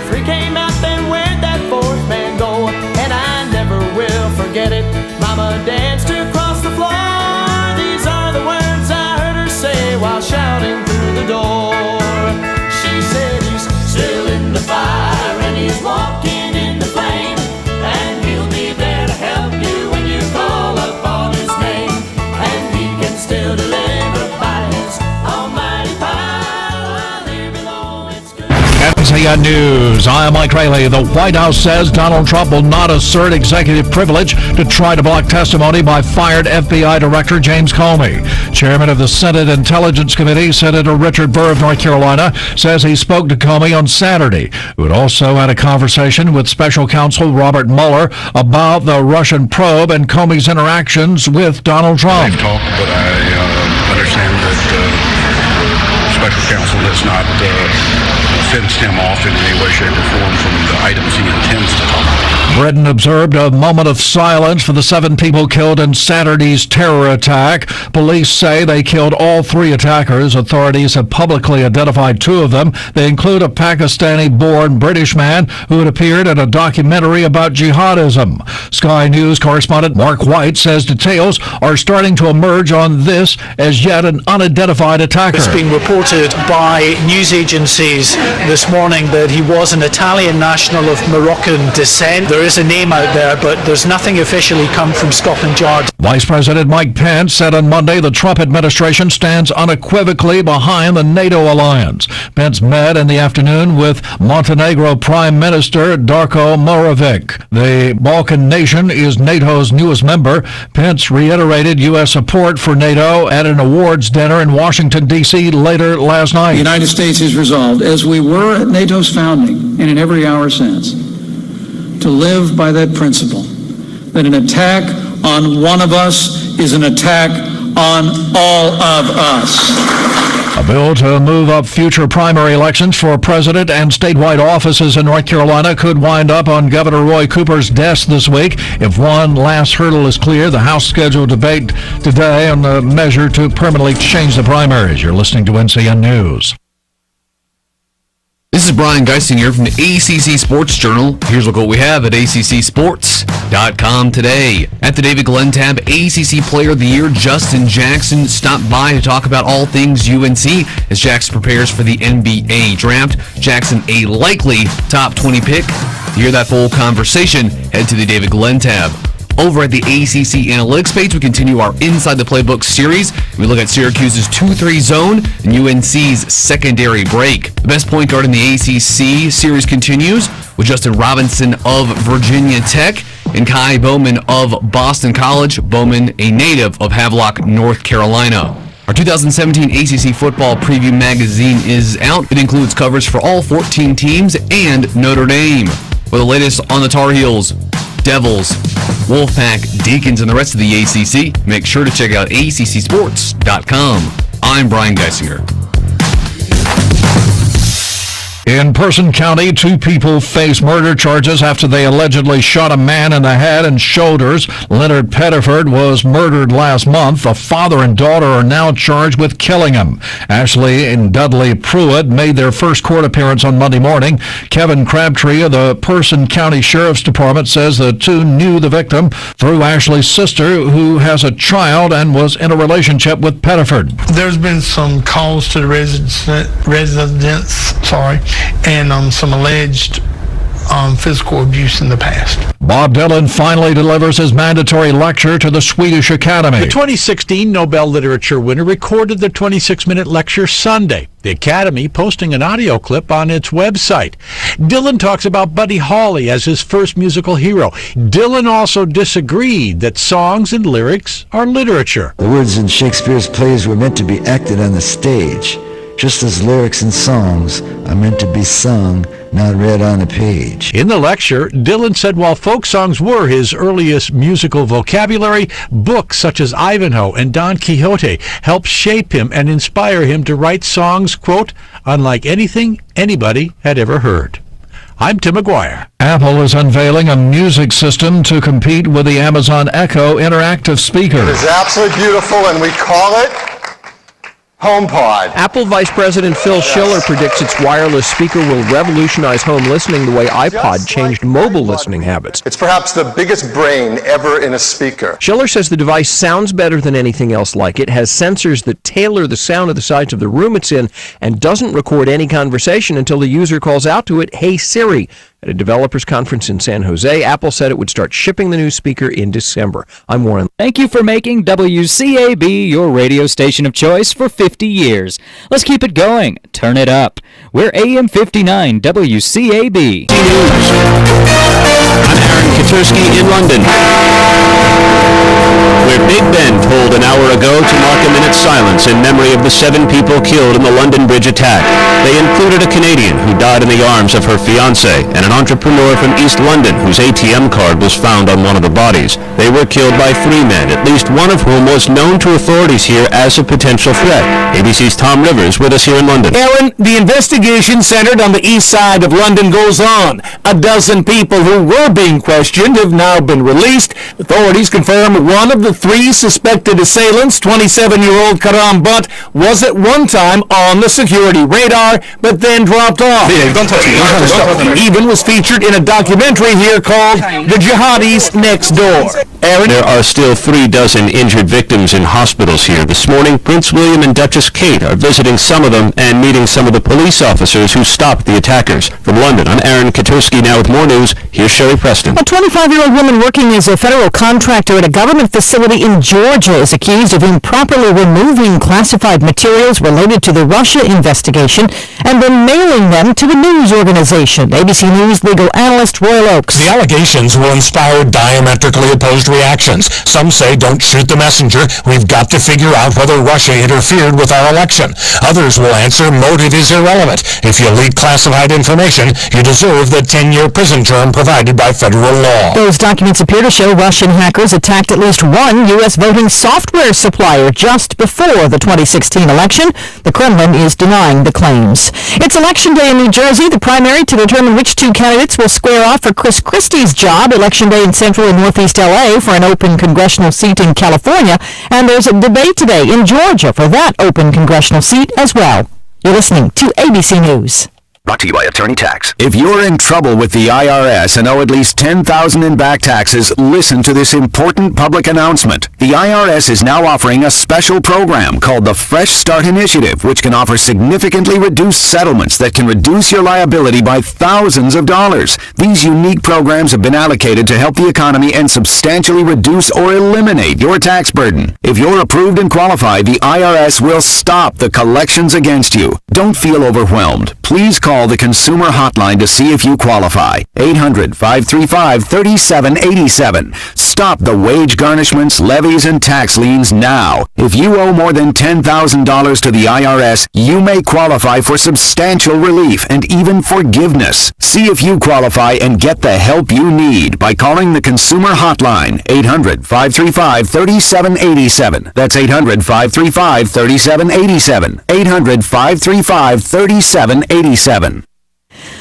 referee came out, then where'd that fourth man go? And I never will forget it. Mama danced across the floor. These are the words I heard her say while shouting through the door. She said he's still in the fire and he's walking in the flame, and he'll be there to help you when you call upon his name, and he can still deliver by his almighty power. Even though it's good. NCN News. I'm Mike Rayleigh. The White House says Donald Trump will not assert executive privilege to try to block testimony by fired FBI Director James Comey. Chairman of the Senate Intelligence Committee, Senator Richard Burr of North Carolina, says he spoke to Comey on Saturday, who had also had a conversation with Special Counsel Robert Mueller about the Russian probe and Comey's interactions with Donald Trump. They've talked, but I understand that Special Counsel has not fenced him off in any way, shape, or form from the items he intends to talk about. Britain observed a moment of silence for the 7 people killed in Saturday's terror attack. Police say they killed all 3 attackers. Authorities have publicly identified 2 of them. They include a Pakistani-born British man who had appeared in a documentary about jihadism. Sky News correspondent Mark White says details are starting to emerge on this as yet an unidentified attacker. It's being reported by news agencies this morning that he was an Italian national of Moroccan descent. There is a name out there, but there's nothing officially come from Scotland Yard. Vice President Mike Pence said on Monday the Trump administration stands unequivocally behind the NATO alliance. Pence met in the afternoon with Montenegro Prime Minister Darko Morovic. The Balkan nation is NATO's newest member. Pence reiterated U.S. support for NATO at an awards dinner in Washington, D.C. later last night. The United States is resolved, as we were at NATO's founding and in every hour since, to live by that principle, that an attack on one of us is an attack on all of us. A bill to move up future primary elections for president and statewide offices in North Carolina could wind up on Governor Roy Cooper's desk this week. If one last hurdle is clear, the House scheduled debate today on the measure to permanently change the primaries. You're listening to NCN News. This is Brian Geisinger from the ACC Sports Journal. Here's a look at what we have at ACCSports.com today. At the David Glenn tab, ACC Player of the Year Justin Jackson stopped by to talk about all things UNC as Jackson prepares for the NBA draft. Jackson, a likely top 20 pick. To hear that full conversation, head to the David Glenn tab. Over at the ACC Analytics page, we continue our Inside the Playbook series. We look at Syracuse's 2-3 zone and UNC's secondary break. The best point guard in the ACC series continues with Justin Robinson of Virginia Tech and Kai Bowman of Boston College. Bowman, a native of Havelock, North Carolina. Our 2017 ACC Football Preview magazine is out. It includes coverage for all 14 teams and Notre Dame. For the latest on the Tar Heels, Devils, Wolfpack, Deacons, and the rest of the ACC, make sure to check out ACCSports.com. I'm Brian Geisinger. In Person County, 2 people face murder charges after they allegedly shot a man in the head and shoulders. Leonard Pettiford was murdered last month. The father and daughter are now charged with killing him. Ashley and Dudley Pruitt made their first court appearance on Monday morning. Kevin Crabtree of the Person County Sheriff's Department says the 2 knew the victim through Ashley's sister, who has a child and was in a relationship with Pettiford. There's been some calls to the residents, and some alleged physical abuse in the past. Bob Dylan finally delivers his mandatory lecture to the Swedish Academy. The 2016 Nobel Literature winner recorded the 26-minute lecture Sunday. The Academy posting an audio clip on its website. Dylan talks about Buddy Holly as his first musical hero. Dylan also disagreed that songs and lyrics are literature. The words in Shakespeare's plays were meant to be acted on the stage, just as lyrics and songs are meant to be sung, not read on a page. In the lecture, Dylan said while folk songs were his earliest musical vocabulary, books such as Ivanhoe and Don Quixote helped shape him and inspire him to write songs, quote, unlike anything anybody had ever heard. I'm Tim McGuire. Apple is unveiling a music system to compete with the Amazon Echo interactive speaker. It is absolutely beautiful, and we call it HomePod. Apple Vice President Phil Schiller predicts its wireless speaker will revolutionize home listening the way iPod changed mobile listening habits. It's perhaps the biggest brain ever in a speaker. Schiller says the device sounds better than anything else like it, has sensors that tailor the sound of the sides of the room it's in, and doesn't record any conversation until the user calls out to it, "Hey Siri." At a developers conference in San Jose, Apple said it would start shipping the new speaker in December. I'm Warren. Thank you for making WCAB your radio station of choice for 50 years. Let's keep it going. Turn it up. We're AM 59 WCAB. News. I'm Aaron Katursky in London, where Big Ben told an hour ago to mark a minute's silence in memory of the 7 people killed in the London Bridge attack. They included a Canadian who died in the arms of her fiancé and an entrepreneur from East London whose ATM card was found on one of the bodies. They were killed by 3 men, at least one of whom was known to authorities here as a potential threat. ABC's Tom Rivers with us here in London. Aaron, the investigation centered on the east side of London goes on. A dozen people who were being questioned have now been released. Authorities confirm one of the 3 suspected assailants, 27-year-old Karam Butt, was at one time on the security radar, but then dropped off. Yeah, don't touch me. He even was featured in a documentary here called The Jihadis Next Door. Aaron? There are still 36 injured victims in hospitals here. This morning, Prince William and Duchess Kate are visiting some of them and meeting some of the police officers who stopped the attackers. From London, I'm Aaron Katursky. Now with more news, here's Sherry Preston. A 25-year-old woman working as a federal contractor at a government facility in Georgia is accused of improperly removing classified materials related to the Russia investigation and then mailing them to a news organization. ABC News legal analyst Royal Oakes. The allegations will inspire diametrically opposed reactions. Some say, don't shoot the messenger. We've got to figure out whether Russia interfered with our election. Others will answer, motive is irrelevant. If you leak classified information, you deserve the 10-year prison term provided by federal law. Those documents appear to show Russian hackers attacked at least one U.S. voting software supplier just before the 2016 election. The Kremlin is denying the claims. It's Election Day in New Jersey, the primary to determine which 2 candidates will square off for Chris Christie's job. Election Day in Central and Northeast L.A. for an open congressional seat in California. And there's a debate today in Georgia for that open congressional seat as well. You're listening to ABC News. Brought to you by Attorney Tax. If you're in trouble with the IRS and owe at least $10,000 in back taxes, listen to this important public announcement. The IRS is now offering a special program called the Fresh Start Initiative, which can offer significantly reduced settlements that can reduce your liability by thousands of dollars. These unique programs have been allocated to help the economy and substantially reduce or eliminate your tax burden. If you're approved and qualified, the IRS will stop the collections against you. Don't feel overwhelmed. Please call the Consumer Hotline to see if you qualify. 800-535-3787. Stop the wage garnishments, levies, and tax liens now. If you owe more than $10,000 to the IRS, you may qualify for substantial relief and even forgiveness. See if you qualify and get the help you need by calling the Consumer Hotline. 800-535-3787. That's 800-535-3787. 800-535-3787.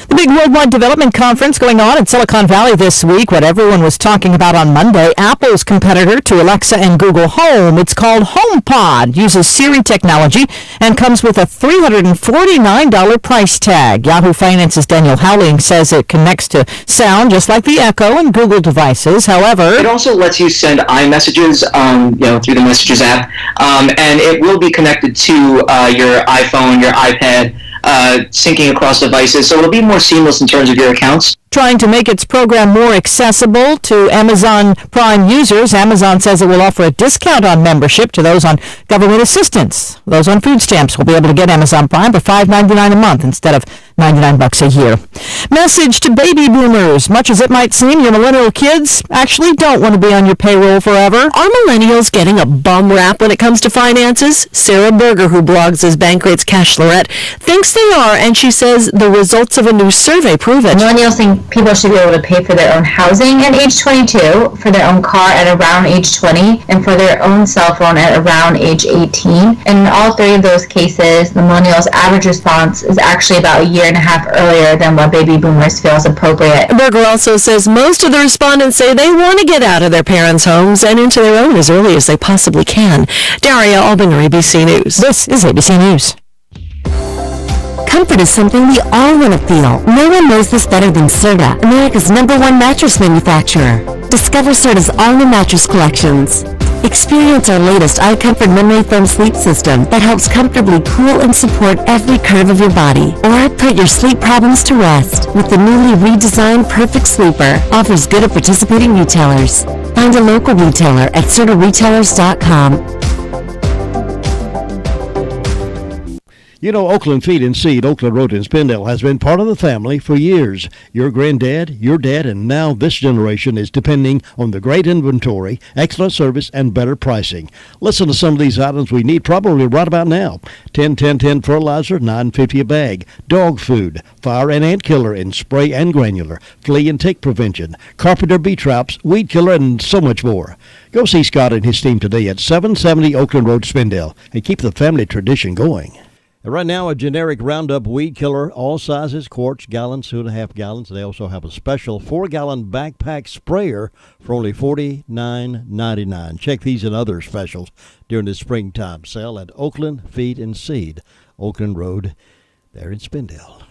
The big worldwide development conference going on in Silicon Valley this week, what everyone was talking about on Monday, Apple's competitor to Alexa and Google Home. It's called HomePod, uses Siri technology, and comes with a $349 price tag. Yahoo Finance's Daniel Howling says it connects to sound just like the Echo and Google devices. However, it also lets you send iMessages through the Messages app, and it will be connected to your iPhone, your iPad, syncing across devices, so it'll be more seamless in terms of your accounts. Trying to make its program more accessible to Amazon Prime users, Amazon says it will offer a discount on membership to those on government assistance. Those on food stamps will be able to get Amazon Prime for $5.99 a month instead of $99 a year. Message to baby boomers. Much as it might seem, your millennial kids actually don't want to be on your payroll forever. Are millennials getting a bum rap when it comes to finances? Sarah Berger, who blogs as Bankrate's Cash Lorette, thinks they are, and she says the results of a new survey prove it. Millennials think People should be able to pay for their own housing at age 22, for their own car at around age 20, and for their own cell phone at around age 18. And in all three of those cases, the millennials' average response is actually about a year and a half earlier than what baby boomers feel is appropriate. Berger also says most of the respondents say they want to get out of their parents' homes and into their own as early as they possibly can. Daria Albinger, ABC News. This is ABC News. Comfort is something we all want to feel. No one knows this better than Serta, America's #1 mattress manufacturer. Discover Serta's all-new mattress collections. Experience our latest iComfort memory foam sleep system that helps comfortably cool and support every curve of your body. Or put your sleep problems to rest with the newly redesigned Perfect Sleeper. Offers good at participating retailers. Find a local retailer at sertaretailers.com. You know, Oakland Feed and Seed, Oakland Road in Spindale, has been part of the family for years. Your granddad, your dad, and now this generation is depending on the great inventory, excellent service, and better pricing. Listen to some of these items we need probably right about now. 10-10-10 fertilizer, $9.50 a bag. Dog food, fire and ant killer in spray and granular. Flea and tick prevention. Carpenter bee traps, weed killer, and so much more. Go see Scott and his team today at 770 Oakland Road, Spindale, and keep the family tradition going. And right now, a generic Roundup weed killer, all sizes, quarts, gallons, 2.5 gallons. They also have a special 4-gallon backpack sprayer for only $49.99. Check these and other specials during the springtime sale at Oakland Feed and Seed, Oakland Road, there in Spindale.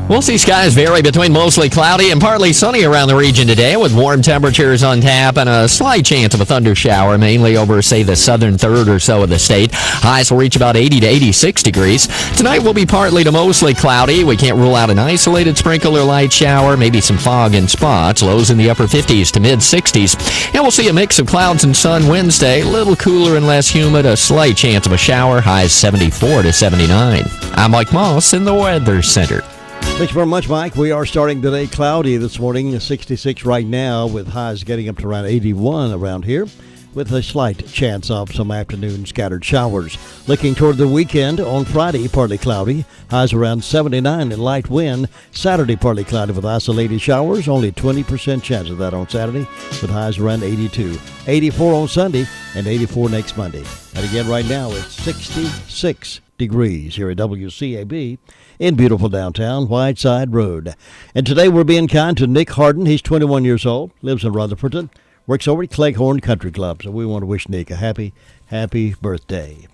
We'll see skies vary between mostly cloudy and partly sunny around the region today, with warm temperatures on tap and a slight chance of a thunder shower, mainly over, say, the southern third or so of the state. Highs will reach about 80 to 86 degrees. Tonight will be partly to mostly cloudy. We can't rule out an isolated sprinkle or light shower, maybe some fog in spots. Lows in the upper 50s to mid 60s. And we'll see a mix of clouds and sun Wednesday. A little cooler and less humid. A slight chance of a shower. Highs 74 to 79. I'm Mike Moss in the Weather Center. Thanks very much, Mike. We are starting today cloudy this morning, 66 right now, with highs getting up to around 81 around here, with a slight chance of some afternoon scattered showers. Looking toward the weekend, on Friday, partly cloudy, highs around 79 and light wind. Saturday, partly cloudy with isolated showers, only 20% chance of that on Saturday, with highs around 82. 84 on Sunday, and 84 next Monday. And again, right now, it's 66 degrees here at WCAB in beautiful downtown Whiteside Road. And today we're being kind to Nick Harden. He's 21 years old, lives in Rutherford, works over at Cleghorn Country Club. So we want to wish Nick a happy birthday.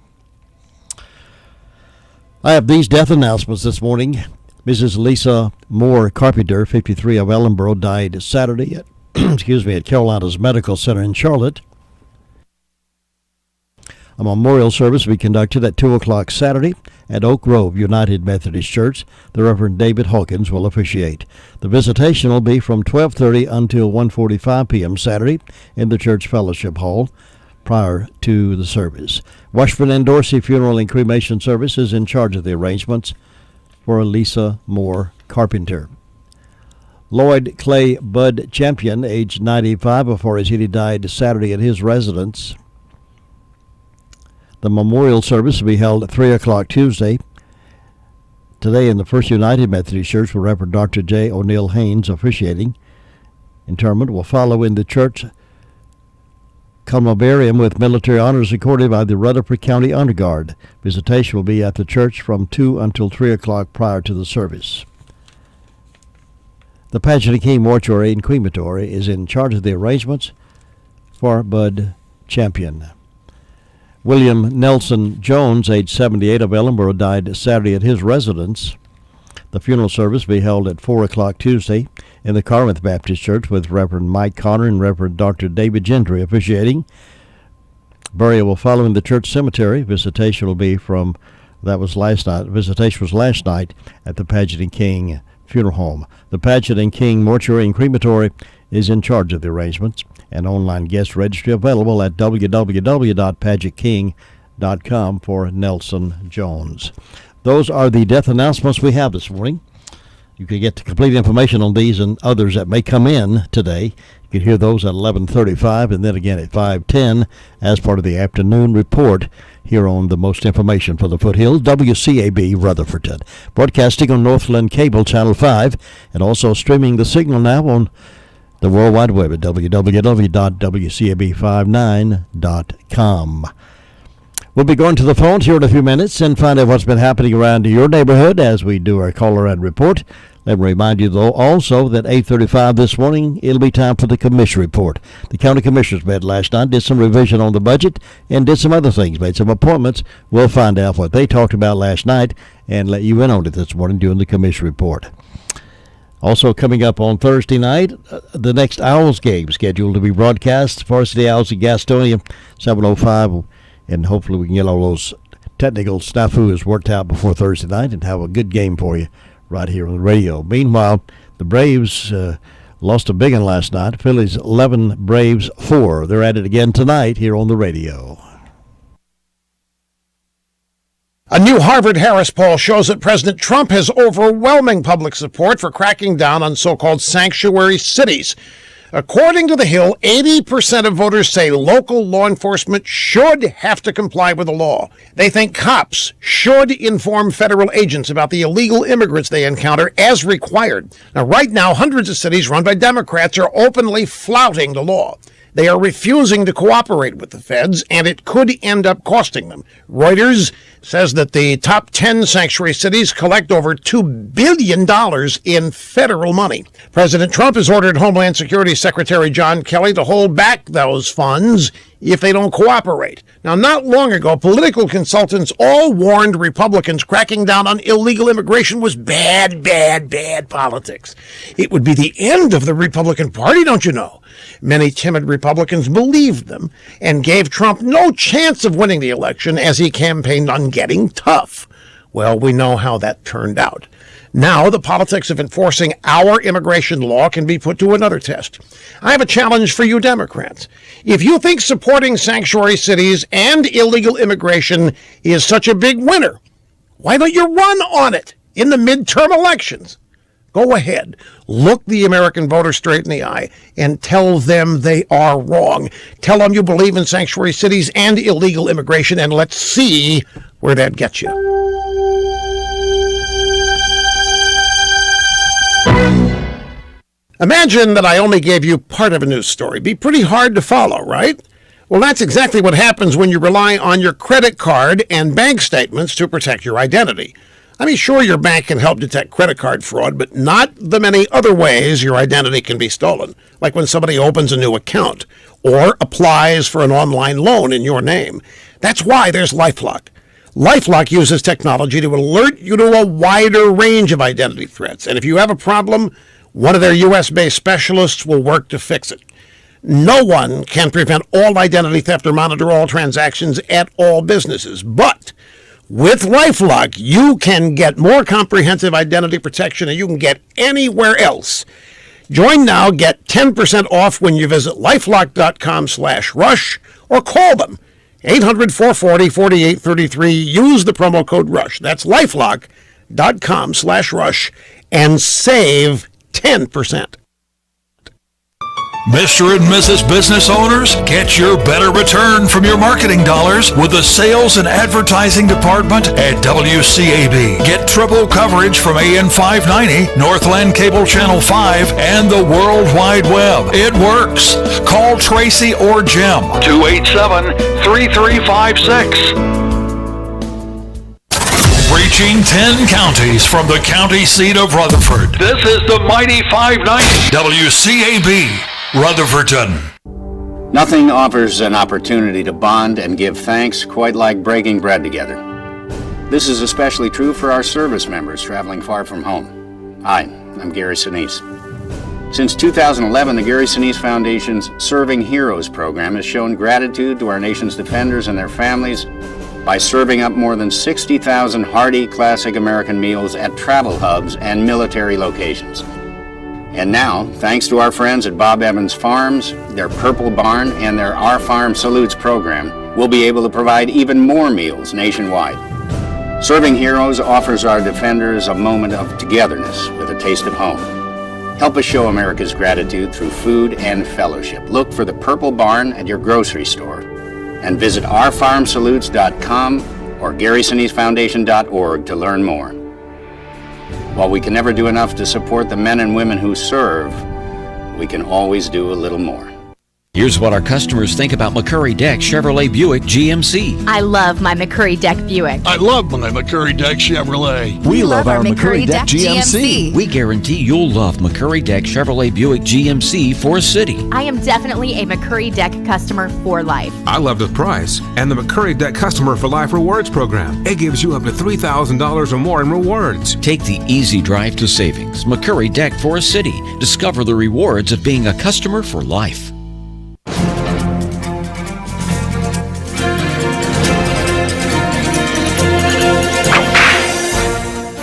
I have these death announcements this morning. Mrs. Lisa Moore Carpenter, 53, of Ellenboro, died Saturday at, at Carolina's Medical Center in Charlotte. A memorial service will be conducted at 2 o'clock Saturday at Oak Grove United Methodist Church. The Reverend David Hawkins will officiate. The visitation will be from 12:30 until 1:45 p.m. Saturday in the Church Fellowship Hall prior to the service. Washburn and Dorsey Funeral and Cremation Service is in charge of the arrangements for Lisa Moore Carpenter. Lloyd Clay Bud Champion, age 95, before his he died Saturday at his residence. The memorial service will be held at 3 o'clock Tuesday. Today in the First United Methodist Church, with Reverend Dr. J. O'Neill Haynes officiating. Interment will follow in the church columbarium with military honors accorded by the Rutherford County Honor Guard. Visitation will be at the church from 2 until 3 o'clock prior to the service. The Pageant King Mortuary and Crematory is in charge of the arrangements for Bud Champion. William Nelson Jones, age 78, of Ellenboro, died Saturday at his residence. The funeral service will be held at 4 o'clock Tuesday in the Corinth Baptist Church, with Reverend Mike Connor and Reverend Dr. David Gentry officiating. Burial will follow in the church cemetery. Visitation will be Visitation was last night at the Pageant King Funeral Home. The Pageant King Mortuary and Crematory is in charge of the arrangements. An online guest registry available at www.pageantking.com for Nelson Jones. Those are the death announcements we have this morning. You can get the complete information on these and others that may come in today. You can hear those at 11:35 and then again at 5:10 as part of the afternoon report here on the most information for the foothills, WCAB Rutherford. Broadcasting on Northland Cable Channel 5 and also streaming the signal now on the World Wide Web at www.wcab59.com. We'll be going to the phones here in a few minutes and find out what's been happening around your neighborhood as we do our caller and report. Let me remind you, though, also that 8:35 this morning, it'll be time for the commission report. The county commissioners met last night, did some revision on the budget, and did some other things, made some appointments. We'll find out what they talked about last night and let you in on it this morning during the commission report. Also coming up on Thursday night, the next Owls game scheduled to be broadcast. Varsity Owls in Gastonia, 7:05, and hopefully we can get all those technical snafus worked out before Thursday night and have a good game for you right here on the radio. Meanwhile, the Braves lost a big one last night. Phillies 11, Braves 4. They're at it again tonight here on the radio. A new Harvard-Harris poll shows that President Trump has overwhelming public support for cracking down on so-called sanctuary cities. According to The Hill, 80% of voters say local law enforcement should have to comply with the law. They think cops should inform federal agents about the illegal immigrants they encounter as required. Now, right now, hundreds of cities run by Democrats are openly flouting the law. They are refusing to cooperate with the feds, and it could end up costing them. Reuters says that the top 10 sanctuary cities collect over $2 billion in federal money. President Trump has ordered Homeland Security Secretary John Kelly to hold back those funds if they don't cooperate. Now, not long ago, political consultants all warned Republicans cracking down on illegal immigration was bad politics. It would be the end of the Republican Party, don't you know? Many timid Republicans believed them and gave Trump no chance of winning the election as he campaigned on getting tough. Well, we know how that turned out. Now, the politics of enforcing our immigration law can be put to another test. I have a challenge for you Democrats. If you think supporting sanctuary cities and illegal immigration is such a big winner, why don't you run on it in the midterm elections? Go ahead, look the American voter straight in the eye and tell them they are wrong. Tell them you believe in sanctuary cities and illegal immigration, and let's see where that gets you. Imagine that I only gave you part of a news story. Be pretty hard to follow, right? Well, that's exactly what happens when you rely on your credit card and bank statements to protect your identity. I mean, sure, your bank can help detect credit card fraud, but not the many other ways your identity can be stolen, like when somebody opens a new account or applies for an online loan in your name. That's why there's LifeLock. LifeLock uses technology to alert you to a wider range of identity threats, and if you have a problem, one of their U.S.-based specialists will work to fix it. No one can prevent all identity theft or monitor all transactions at all businesses, but with LifeLock, you can get more comprehensive identity protection than you can get anywhere else. Join now, get 10% off when you visit LifeLock.com/rush or call them. 800-440-4833. Use the promo code RUSH. That's LifeLock.com/rush and save 10%. Mr. and Mrs. Business Owners, get your better return from your marketing dollars with the Sales and Advertising Department at WCAB. Get triple coverage from AM 590, Northland Cable Channel 5, and the World Wide Web. It works. Call Tracy or Jim. 287-3356. Reaching 10 counties from the county seat of Rutherford. This is the mighty 590 WCAB, Rutherfordton. Nothing offers an opportunity to bond and give thanks quite like breaking bread together. This is especially true for our service members traveling far from home. Hi, I'm Gary Sinise. Since 2011, the Gary Sinise Foundation's Serving Heroes program has shown gratitude to our nation's defenders and their families by serving up more than 60,000 hearty classic American meals at travel hubs and military locations. And now, thanks to our friends at Bob Evans Farms, their Purple Barn, and their Our Farm Salutes program, we'll be able to provide even more meals nationwide. Serving Heroes offers our defenders a moment of togetherness with a taste of home. Help us show America's gratitude through food and fellowship. Look for the Purple Barn at your grocery store. And visit ourfarmsalutes.com or GarySineseFoundation.org to learn more. While we can never do enough to support the men and women who serve, we can always do a little more. Here's what our customers think about McCurry Deck Chevrolet Buick GMC. I love my McCurry Deck Buick. I love my McCurry Deck Chevrolet. We love our McCurry Deck GMC. We guarantee you'll love McCurry Deck Chevrolet Buick GMC for a city. I am definitely a McCurry Deck customer for life. I love the price and the McCurry Deck Customer for Life Rewards program. It gives you up to $3,000 or more in rewards. Take the easy drive to savings. McCurry Deck for a city. Discover the rewards of being a customer for life.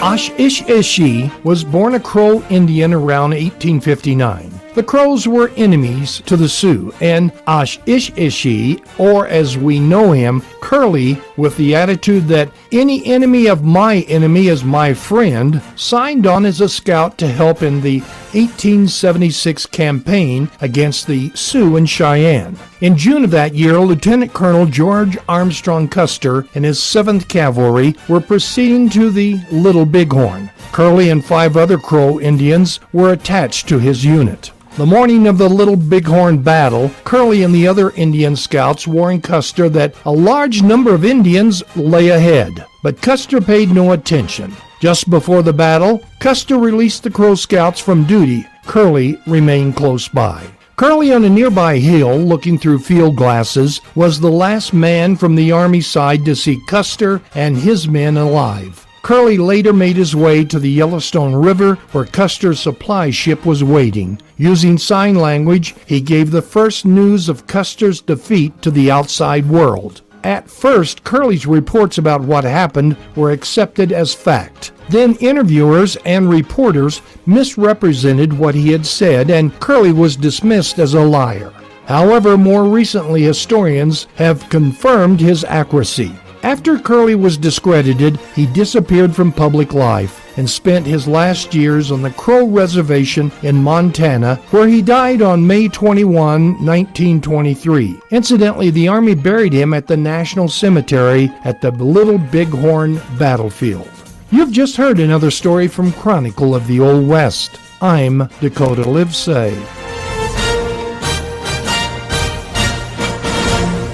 Ash-ish-ishi was born a Crow Indian around 1859. The Crows were enemies to the Sioux, and Ash-ish-ishi, or as we know him, Curly, with the attitude that any enemy of my enemy is my friend, signed on as a scout to help in the 1876 campaign against the Sioux and Cheyenne. In June of that year, Lieutenant Colonel George Armstrong Custer and his 7th Cavalry were proceeding to the Little Bighorn. Curly and 5 other Crow Indians were attached to his unit. The morning of the Little Bighorn battle, Curly and the other Indian scouts warned Custer that a large number of Indians lay ahead, but Custer paid no attention. Just before the battle, Custer released the Crow scouts from duty. Curly remained close by. Curly, on a nearby hill, looking through field glasses, was the last man from the Army side to see Custer and his men alive. Curly later made his way to the Yellowstone River, where Custer's supply ship was waiting. Using sign language, he gave the first news of Custer's defeat to the outside world. At first, Curly's reports about what happened were accepted as fact. Then interviewers and reporters misrepresented what he had said, and Curly was dismissed as a liar. However, more recently, historians have confirmed his accuracy. After Curly was discredited, he disappeared from public life and spent his last years on the Crow Reservation in Montana, where he died on May 21, 1923. Incidentally, the Army buried him at the National Cemetery at the Little Bighorn battlefield. You've just heard another story from Chronicle of the Old West. I'm Dakota Livesay.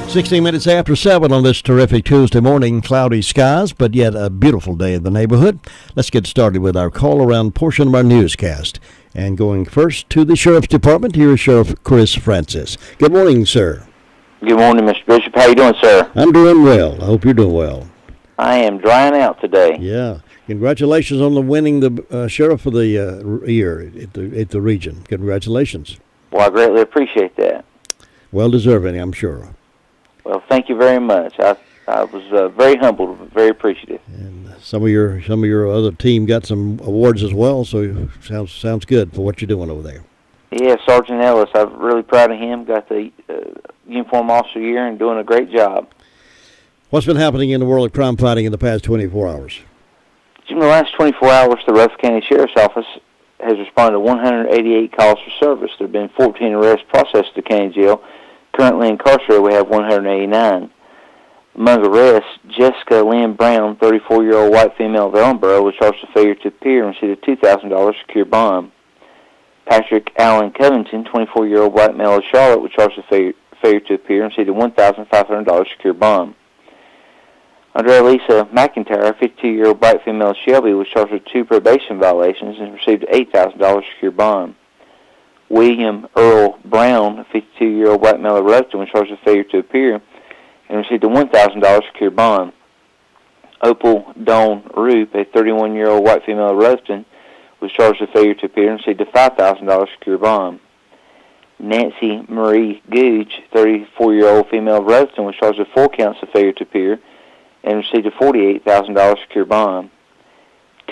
16 minutes after 7 on this terrific Tuesday morning. Cloudy skies, but yet a beautiful day in the neighborhood. Let's get started with our call-around portion of our newscast. And going first to the Sheriff's Department, here is Sheriff Chris Francis. Good morning, sir. Good morning, Mr. Bishop. How you doing, sir? I'm doing well. I hope you're doing well. I am drying out today. Yeah. Congratulations on the winning the Sheriff of the year at the region. Congratulations. Well, I greatly appreciate that. Well deserving, I'm sure. Well, thank you very much. I was very humbled, very appreciative. And some of your other team got some awards as well, so sounds good for what you're doing over there. Yeah, Sergeant Ellis, I'm really proud of him. Got the Uniform Officer Year and doing a great job. What's been happening in the world of crime fighting in the past 24 hours? In the last 24 hours, the Rutherford County Sheriff's Office has responded to 188 calls for service. There have been 14 arrests processed at the county jail. Currently incarcerated, we have 189. Among arrests, Jessica Lynn Brown, 34-year-old white female of Ellenboro, was charged with failure to appear and received a $2,000 secure bond. Patrick Allen Covington, 24-year-old white male of Charlotte, was charged with failure to appear and received a $1,500 secure bond. Andrea Lisa McIntyre, 52-year-old white female of Shelby, was charged with 2 probation violations and received an $8,000 secure bond. William Earl Brown, a 52-year-old white male of Ruston, was charged with failure to appear and received a $1,000 secure bond. Opal Dawn Roop, a 31-year-old white female of Ruston, was charged with failure to appear and received a $5,000 secure bond. Nancy Marie Googe, 34-year-old female of Ruston, was charged with 4 counts of failure to appear and received a $48,000 secure bond.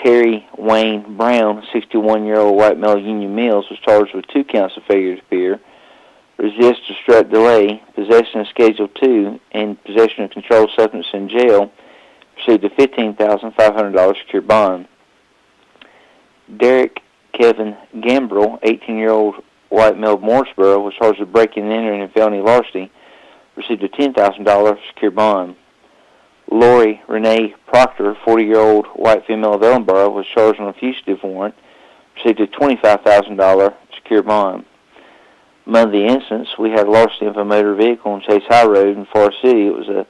Terry Wayne Brown, 61-year-old white male of Union Mills, was charged with 2 counts of failure to appear, resist, obstruct, delay, possession of Schedule 2, and possession of controlled substance in jail, received a $15,500 secure bond. Derek Kevin Gambrill, 18-year-old white male of Morrisboro, was charged with breaking and entering and felony larceny, received a $10,000 secure bond. Lori Renee Proctor, 40-year-old white female of Ellenboro, was charged on a fugitive warrant, received a $25,000 secure bond. Among the incidents, we had larceny of a motor vehicle on Chase High Road in Forest City. It was a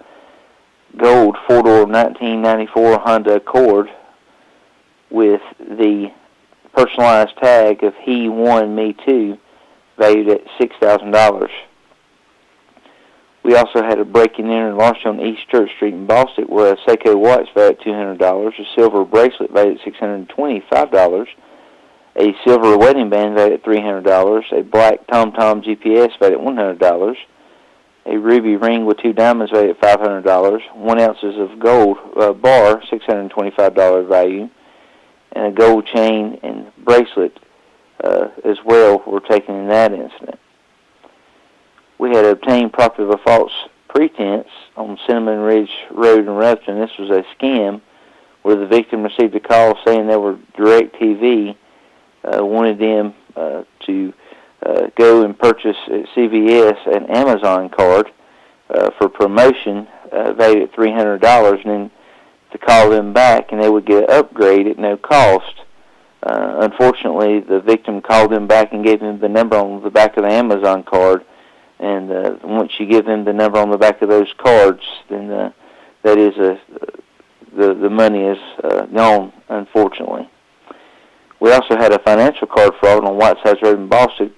gold four-door 1994 Honda Accord with the personalized tag of He Won, Me Too, valued at $6,000. We also had a break-in and enter larceny on East Church Street in Boston, where a Seiko watch valued at $200, a silver bracelet valued at $625, a silver wedding band valued at $300, a black TomTom GPS valued at $100, a ruby ring with 2 diamonds valued at $500, 1 ounce of gold bar, $625 value, and a gold chain and bracelet as well were taken in that incident. We had obtained property of a false pretense on Cinnamon Ridge Road in Rutherford. This was a scam where the victim received a call saying they were DirecTV, wanted them to go and purchase at CVS an Amazon card for promotion valued at $300, and then to call them back and they would get an upgrade at no cost. Unfortunately, the victim called them back and gave them the number on the back of the Amazon card, and once you give them the number on the back of those cards, then that is the money is gone, unfortunately. We also had a financial card fraud on Whitesides Road in Boston.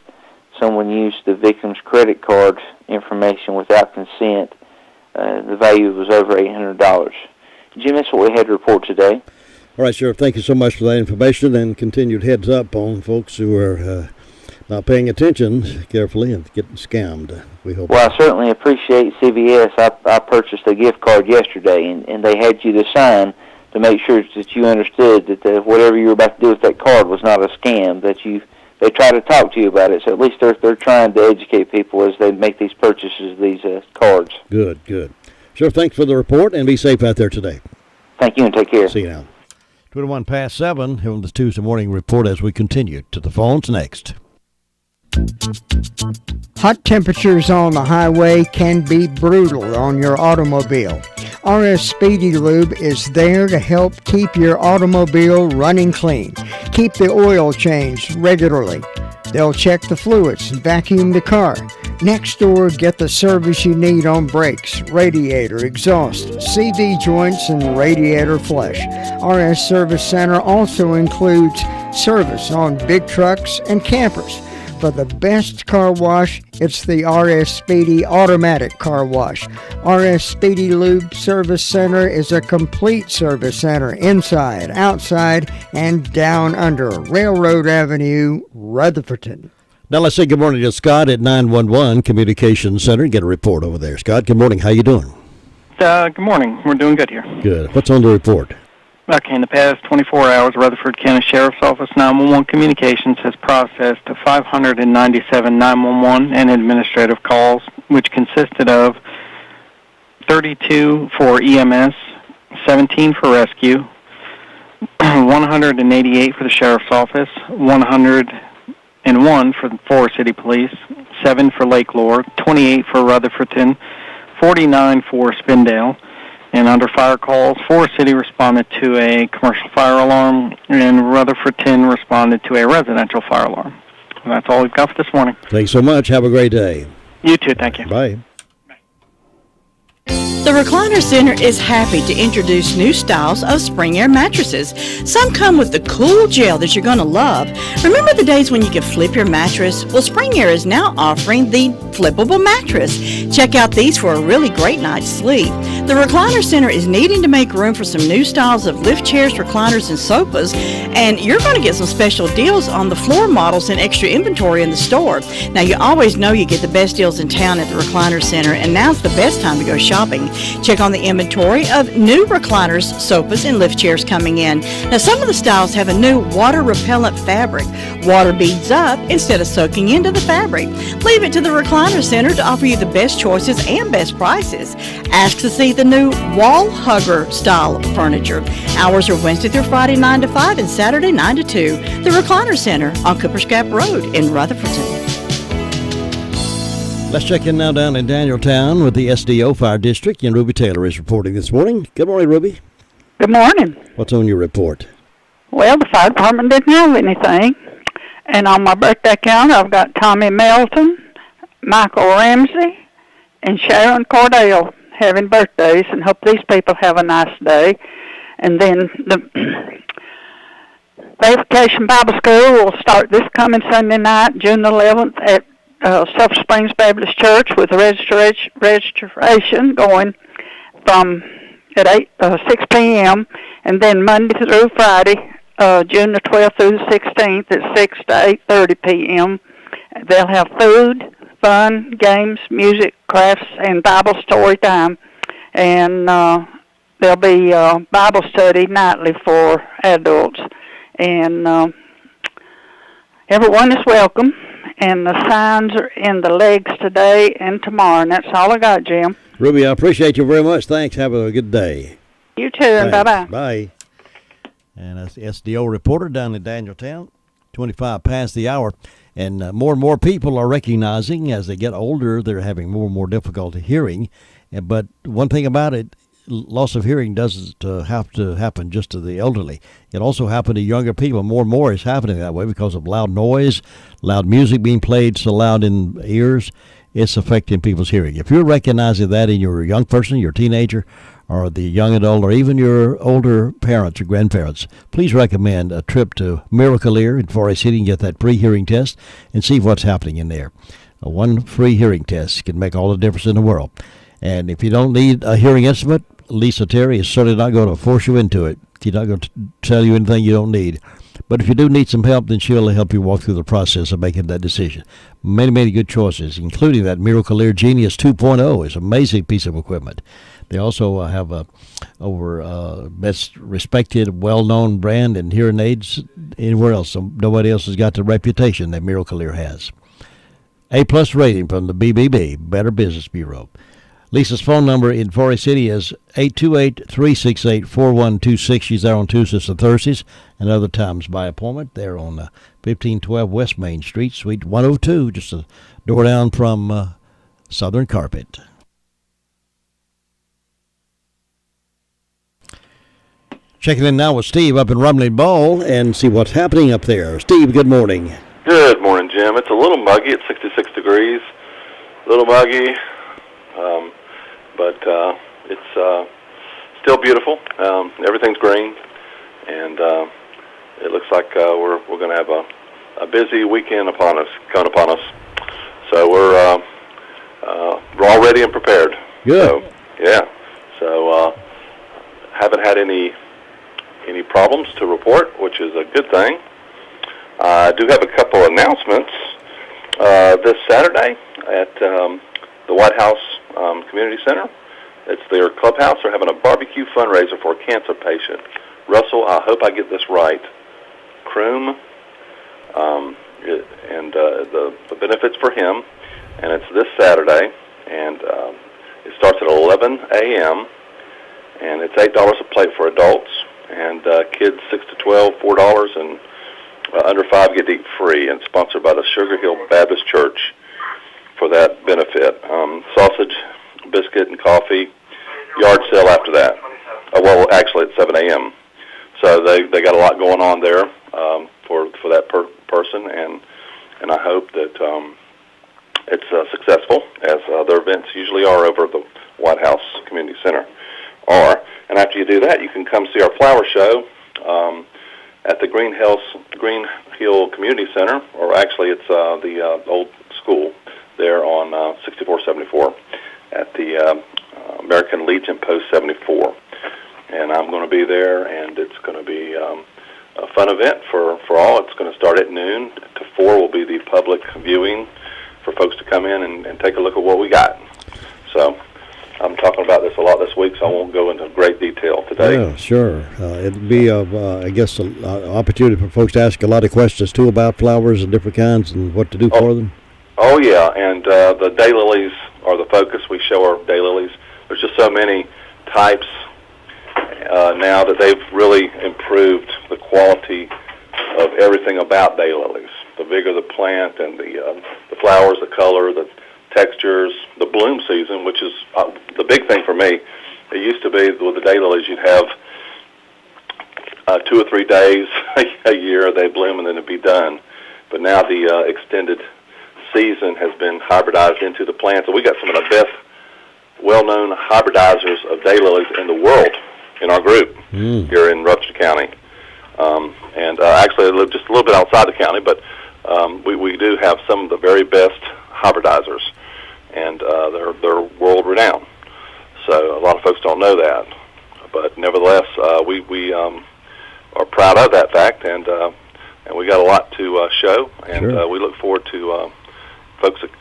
Someone used the victim's credit card information without consent. The value was over $800. Jim, that's what we had to report today. All right, Sheriff, thank you so much for that information and continued heads up on folks who are not paying attention carefully and getting scammed. We hope. Well, I certainly appreciate CVS. I purchased a gift card yesterday, and they had you to sign to make sure that you understood that whatever you were about to do with that card was not a scam, that they try to talk to you about it. So at least they're trying to educate people as they make these purchases of these cards. Good. Sheriff, thanks for the report, and be safe out there today. Thank you, and take care. See you now. 21 past 7 here on this Tuesday morning report as we continue to the phones next. Hot temperatures on the highway can be brutal on your automobile. RS Speedy Lube is there to help keep your automobile running clean. Keep the oil changed regularly. They'll check the fluids, vacuum the car. Next door, get the service you need on brakes, radiator, exhaust, CV joints, and radiator flush. RS Service Center also includes service on big trucks and campers. For the best car wash, it's the RS Speedy Automatic Car Wash. RS Speedy Lube Service Center is a complete service center inside, outside, and down under Railroad Avenue, Rutherfordton. Now let's say good morning to Scott at 911 Communications Center and get a report over there. Scott, good morning. How you doing? Good morning. We're doing good here. Good. What's on the report? Okay, in the past 24 hours, Rutherford County Sheriff's Office 911 Communications has processed 597 911 and administrative calls, which consisted of 32 for EMS, 17 for rescue, 188 for the Sheriff's Office, 101 for the Forest City Police, 7 for Lake Lore, 28 for Rutherfordton, 49 for Spindale. And under fire calls, Forest City responded to a commercial fire alarm, and Rutherfordton responded to a residential fire alarm. And that's all we've got for this morning. Thanks so much. Have a great day. You too. Thank you. Bye. The Recliner Center is happy to introduce new styles of Spring Air mattresses. Some come with the cool gel that you're going to love. Remember the days when you could flip your mattress? Well, Spring Air is now offering the flippable mattress. Check out these for a really great night's sleep. The Recliner Center is needing to make room for some new styles of lift chairs, recliners, and sofas, and you're going to get some special deals on the floor models and extra inventory in the store. Now, you always know you get the best deals in town at the Recliner Center, and now's the best time to go shopping. Check on the inventory of new recliners, sofas, and lift chairs coming in. Now, some of the styles have a new water-repellent fabric. Water beads up instead of soaking into the fabric. Leave it to the Recliner Center to offer you the best choices and best prices. Ask to see the new wall hugger style furniture. Hours are Wednesday through Friday 9 to 5 and Saturday 9 to 2. The Recliner Center on Cooper's Gap Road in Rutherfordton. Let's check in now down in Danieltown with the SDO Fire District, and Ruby Taylor is reporting this morning. Good morning, Ruby. Good morning. What's on your report? Well, the fire department didn't have anything. And on my birthday calendar, I've got Tommy Melton, Michael Ramsey, and Sharon Cordell having birthdays, and hope these people have a nice day. And then the Vacation Bible School will start this coming Sunday night, June 11th, at Sulphur Springs Baptist Church, with registration going from at 6 p.m. and then Monday through Friday, June the 12th through the 16th at 6 to 8:30 p.m. They'll have food, fun, games, music, crafts, and Bible story time. And there'll be Bible study nightly for adults. And everyone is welcome. And the signs are in the legs today and tomorrow. And that's all I got, Jim. Ruby, I appreciate you very much. Thanks. Have a good day. You too, and bye-bye. Bye. And that's the SDO reporter down in Danieltown, 25 past the hour. And more people are recognizing as they get older, they're having more and more difficulty hearing. But one thing about it, loss of hearing doesn't have to happen just to the elderly. It also happens to younger people. More and more is happening that way because of loud noise, loud music being played so loud in ears. It's affecting people's hearing. If you're recognizing that in your young person, your teenager, or the young adult, or even your older parents or grandparents, please recommend a trip to Miracle Ear in Forest City and get that free hearing test and see what's happening in there. One free hearing test can make all the difference in the world. And if you don't need a hearing instrument, Lisa Terry is certainly not going to force you into it. She's not going to tell you anything you don't need. But if you do need some help, then she'll help you walk through the process of making that decision. Many good choices, including that Miracle Ear Genius 2.0. It's an amazing piece of equipment. They also have a best respected, well-known brand in hearing aids anywhere else. So nobody else has got the reputation that Miracle Ear has. A+ rating from the BBB, Better Business Bureau. Lisa's phone number in Forest City is 828-368-4126. She's there on Tuesdays and Thursdays and other times by appointment. They're on 1512 West Main Street, Suite 102, just a door down from Southern Carpet. Checking in now with Steve up in Rumley Ball and see what's happening up there. Steve, good morning. Good morning, Jim. It's a little muggy at 66 degrees. A little muggy, but it's still beautiful. Everything's green, and it looks like we're going to have a busy weekend coming upon us. So we're all ready and prepared. Good. So, yeah. So haven't had any problems to report, which is a good thing. I do have a couple announcements. This Saturday at the White House Community Center, it's their clubhouse. They're having a barbecue fundraiser for a cancer patient. Russell, I hope I get this right, Kroom, and the benefits for him. And it's this Saturday, and it starts at 11 a.m., and it's $8 a plate for adults, and kids 6 to 12, $4, and under 5 get to eat free, and sponsored by the Sugar Hill Baptist Church for that benefit. Sausage, biscuit, and coffee. Yard sale after that. Well, actually at 7 a.m. So they got a lot going on there for that person, and I hope that it's successful, as their events usually are over at the White House Community Center are. And after you do that, you can come see our flower show at the Green Hill Community Center, or actually it's the old school there on 6474 at the American Legion Post 74. And I'm going to be there, and it's going to be a fun event for all. It's going to start at noon. To 4 will be the public viewing for folks to come in and take a look at what we got. So I'm talking about this a lot this week, so I won't go into great detail today. Yeah, sure. It'll be, I guess, an opportunity for folks to ask a lot of questions, too, about flowers and different kinds and what to do for them. Oh, yeah, and the daylilies are the focus. We show our daylilies. There's just so many types now that they've really improved the quality of everything about daylilies. The bigger the plant and the flowers, the color, the textures, the bloom season, which is the big thing for me. It used to be with the daylilies, you'd have 2 or 3 days a year they bloom and then it'd be done. But now the extended season has been hybridized into the plants, and we got some of the best well-known hybridizers of daylilies in the world in our group here in Rutherford County. And actually, I live just a little bit outside the county, but we do have some of the very best hybridizers, and they're world-renowned. So a lot of folks don't know that, but nevertheless, we are proud of that fact, and we got a lot to show, and we look forward to folks that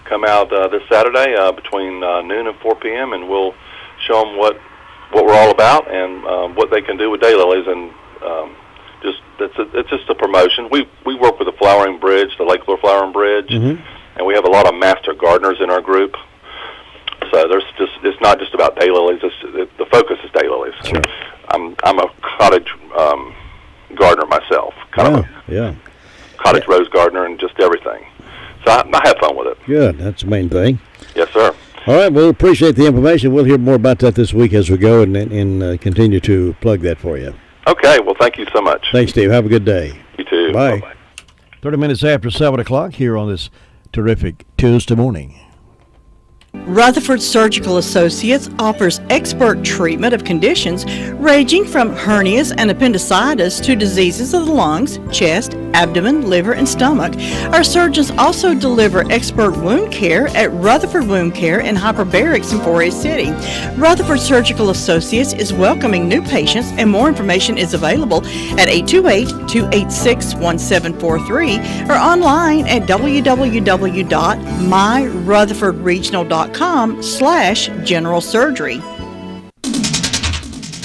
come out this Saturday between noon and 4 p.m., and we'll show them what we're all about and what they can do with daylilies, and it's just a promotion. We work with the Flowering Bridge, the Lake Lure Flowering Bridge, and we have a lot of master gardeners in our group. So it's not just about daylilies. The focus is daylilies. Sure. I'm a cottage gardener myself, kind of a cottage rose gardener, and just everything. So I have fun with it. Good. That's the main thing. Yes, sir. All right. Well, appreciate the information. We'll hear more about that this week as we go and continue to plug that for you. Okay. Well, thank you so much. Thanks, Steve. Have a good day. You too. Bye. Bye-bye. 30 minutes after 7 o'clock here on this terrific Tuesday morning. Rutherford Surgical Associates offers expert treatment of conditions ranging from hernias and appendicitis to diseases of the lungs, chest, abdomen, liver, and stomach. Our surgeons also deliver expert wound care at Rutherford Wound Care in Hyperbarics in Forest City. Rutherford Surgical Associates is welcoming new patients, and more information is available at 828-286-1743 or online at www.myrutherfordregional.com/general surgery.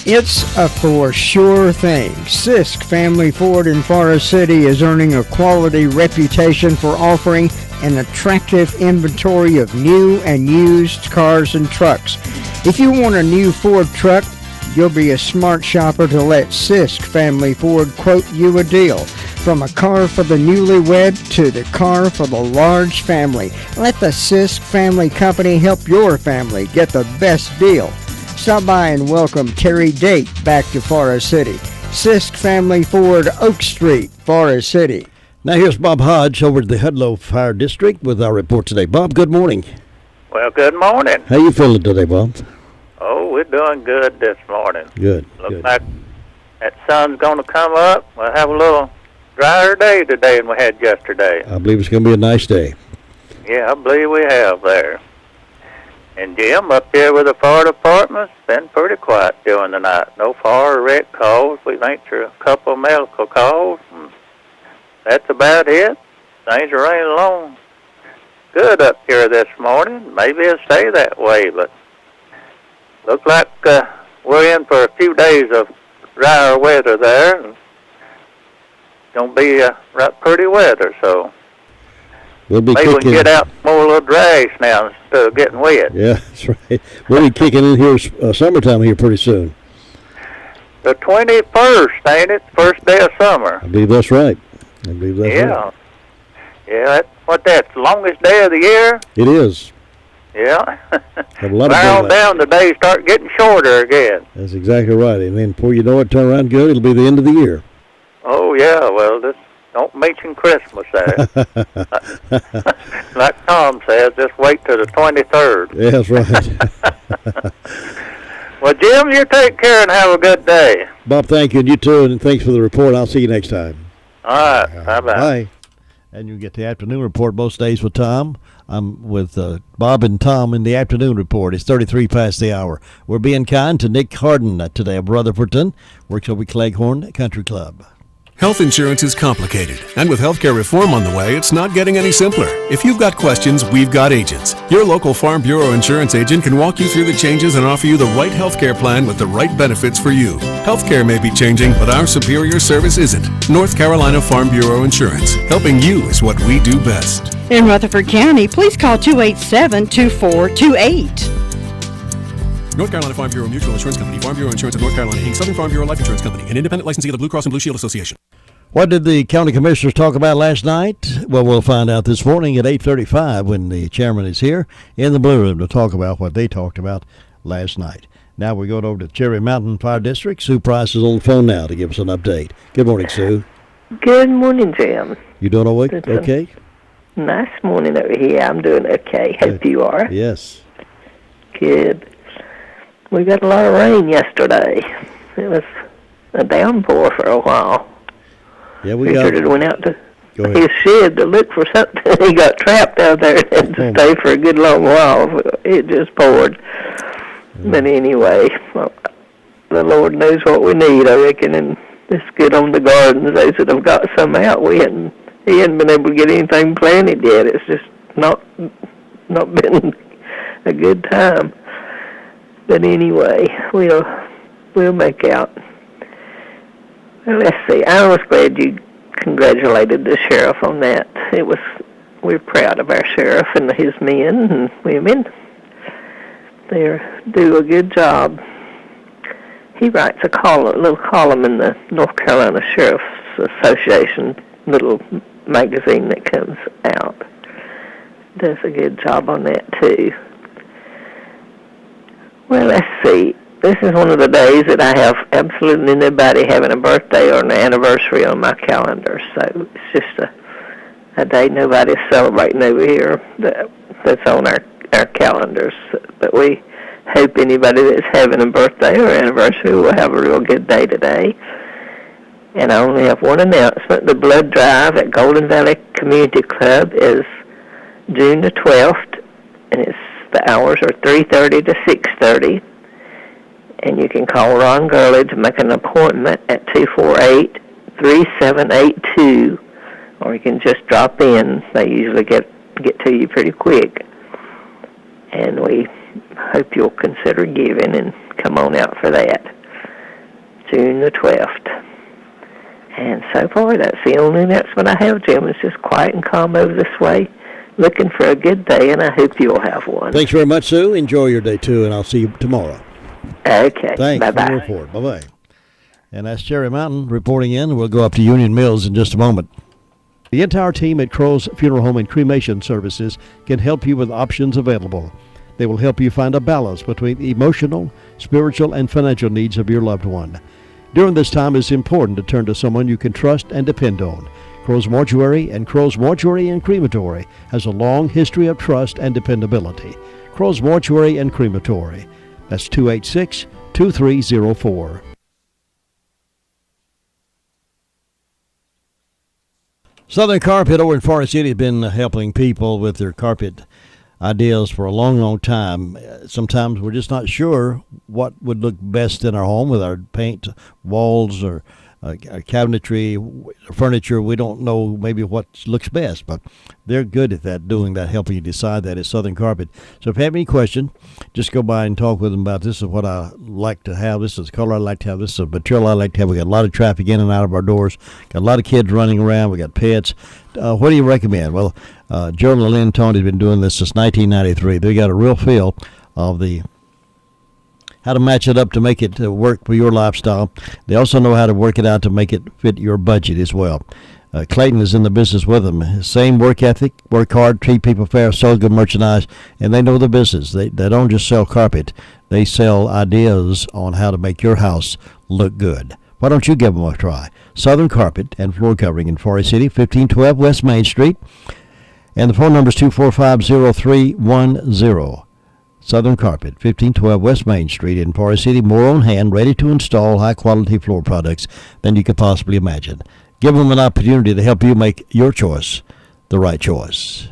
It's a for sure thing. Sisk Family Ford in Forest City is earning a quality reputation for offering an attractive inventory of new and used cars and trucks. If you want a new Ford truck, you'll be a smart shopper to let Sisk Family Ford quote you a deal. From a car for the newlywed to the car for the large family, let the Sisk Family Company help your family get the best deal. Stop by and welcome Terry Date back to Forest City. Sisk Family Ford, Oak Street, Forest City. Now here's Bob Hodge over at the Hudlow Fire District with our report today. Bob, good morning. Well, good morning. How you feeling today, Bob? Oh, we're doing good this morning. Good. Looks like that sun's going to come up. We'll have a little drier day today than we had yesterday. I believe it's going to be a nice day. Yeah, I believe we have there. And Jim, up here with the fire department's been pretty quiet during the night. No fire wreck calls. We've answered a couple of medical calls. And that's about it. Things are running along good up here this morning. Maybe it'll stay that way, but looks like we're in for a few days of drier weather there. And it's going to be right pretty weather, so maybe we can get out more little drags now instead of getting wet. Yeah, that's right. We'll be kicking in here summertime here pretty soon. The 21st, ain't it? First day of summer. I believe that's right. Right. Yeah, that's the longest day of the year? It is. Yeah. Have a lot of on down, the days start getting shorter again. That's exactly right. And then before you know it, turn around good, it'll be the end of the year. Oh, yeah, well, this don't mention Christmas there. Like Tom says, just wait till the 23rd. Yeah, that's right. Well, Jim, you take care and have a good day. Bob, thank you, and you too, and thanks for the report. I'll see you next time. All right, bye-bye. Bye. And you get the afternoon report most days with Tom. I'm with Bob and Tom in the afternoon report. It's 33 past the hour. We're being kind to Nick Harden today of Rutherfordton. Works over at Cleghorn Country Club. Health insurance is complicated, and with healthcare reform on the way, it's not getting any simpler. If you've got questions, we've got agents. Your local Farm Bureau insurance agent can walk you through the changes and offer you the right healthcare plan with the right benefits for you. Healthcare may be changing, but our superior service isn't. North Carolina Farm Bureau Insurance. Helping you is what we do best. In Rutherford County, please call 287-2428. North Carolina Farm Bureau Mutual Insurance Company, Farm Bureau Insurance of North Carolina, Inc., Southern Farm Bureau Life Insurance Company, an independent licensee of the Blue Cross and Blue Shield Association. What did the county commissioners talk about last night? Well, we'll find out this morning at 8:35 when the chairman is here in the Blue Room to talk about what they talked about last night. Now we're going over to Cherry Mountain Fire District. Sue Price is on the phone now to give us an update. Good morning, Sue. Good morning, Jim. You doing okay? Nice morning over here. I'm doing okay. Hope you are. Yes. Good. We got a lot of rain yesterday. It was a downpour for a while. Yeah, we Richard went out to ahead. his shed to look for something. He got trapped out there and had to stay for a good long while. It just poured. But anyway, well, the Lord knows what we need, I reckon, and it's good on the gardens. Those that have got some out, he hadn't been able to get anything planted yet. It's just not been a good time. But anyway, we'll make out. Well, let's see. I was glad you congratulated the sheriff on that. We're proud of our sheriff and his men and women. They do a good job. He writes a little column in the North Carolina Sheriff's Association little magazine that comes out. Does a good job on that too. Well, let's see. This is one of the days that I have absolutely nobody having a birthday or an anniversary on my calendar. So it's just a day nobody's celebrating over here that's on our calendars. But we hope anybody that's having a birthday or anniversary will have a real good day today. And I only have one announcement. The blood drive at Golden Valley Community Club is June the 12th, and the hours are 3:30 to 6:30. And you can call Ron Gurley to make an appointment at 248-3782, or you can just drop in. They usually get to you pretty quick. And we hope you'll consider giving and come on out for that. June the 12th. And so far, that's the only announcement I have, Jim. It's just quiet and calm over this way. Looking for a good day, and I hope you'll have one. Thanks very much, Sue. Enjoy your day, too, and I'll see you tomorrow. Okay. Thanks. Bye-bye. For the report. Bye-bye. And that's Cherry Mountain reporting in. We'll go up to Union Mills in just a moment. The entire team at Crow's Funeral Home and Cremation Services can help you with options available. They will help you find a balance between the emotional, spiritual, and financial needs of your loved one. During this time, it's important to turn to someone you can trust and depend on. Crow's Mortuary and Crow's Mortuary and Crematory has a long history of trust and dependability. Crow's Mortuary and Crematory. That's 286-2304. Southern Carpet over in Forest City has been helping people with their carpet ideas for a long, long time. Sometimes we're just not sure what would look best in our home with our paint walls or our cabinetry, furniture. We don't know maybe what looks best, but they're good at that, doing that, helping you decide that at Southern Carpet. So if you have any question, just go by and talk with them about this is what I like to have, this is the color I like to have, this is the material I like to have. We got a lot of traffic in and out of our doors, got a lot of kids running around, we got pets. What do you recommend? Well, Joe and Lynn Tony have been doing this since 1993. They got a real feel of how to match it up to make it work for your lifestyle. They also know how to work it out to make it fit your budget as well. Clayton is in the business with them. Same work ethic, work hard, treat people fair, sell good merchandise, and they know the business. They don't just sell carpet. They sell ideas on how to make your house look good. Why don't you give them a try? Southern Carpet and Floor Covering in Forest City, 1512 West Main Street. And the phone number is 245-0310. Southern Carpet, 1512 West Main Street in Forest City. More on hand, ready to install high-quality floor products than you could possibly imagine. Give them an opportunity to help you make your choice the right choice.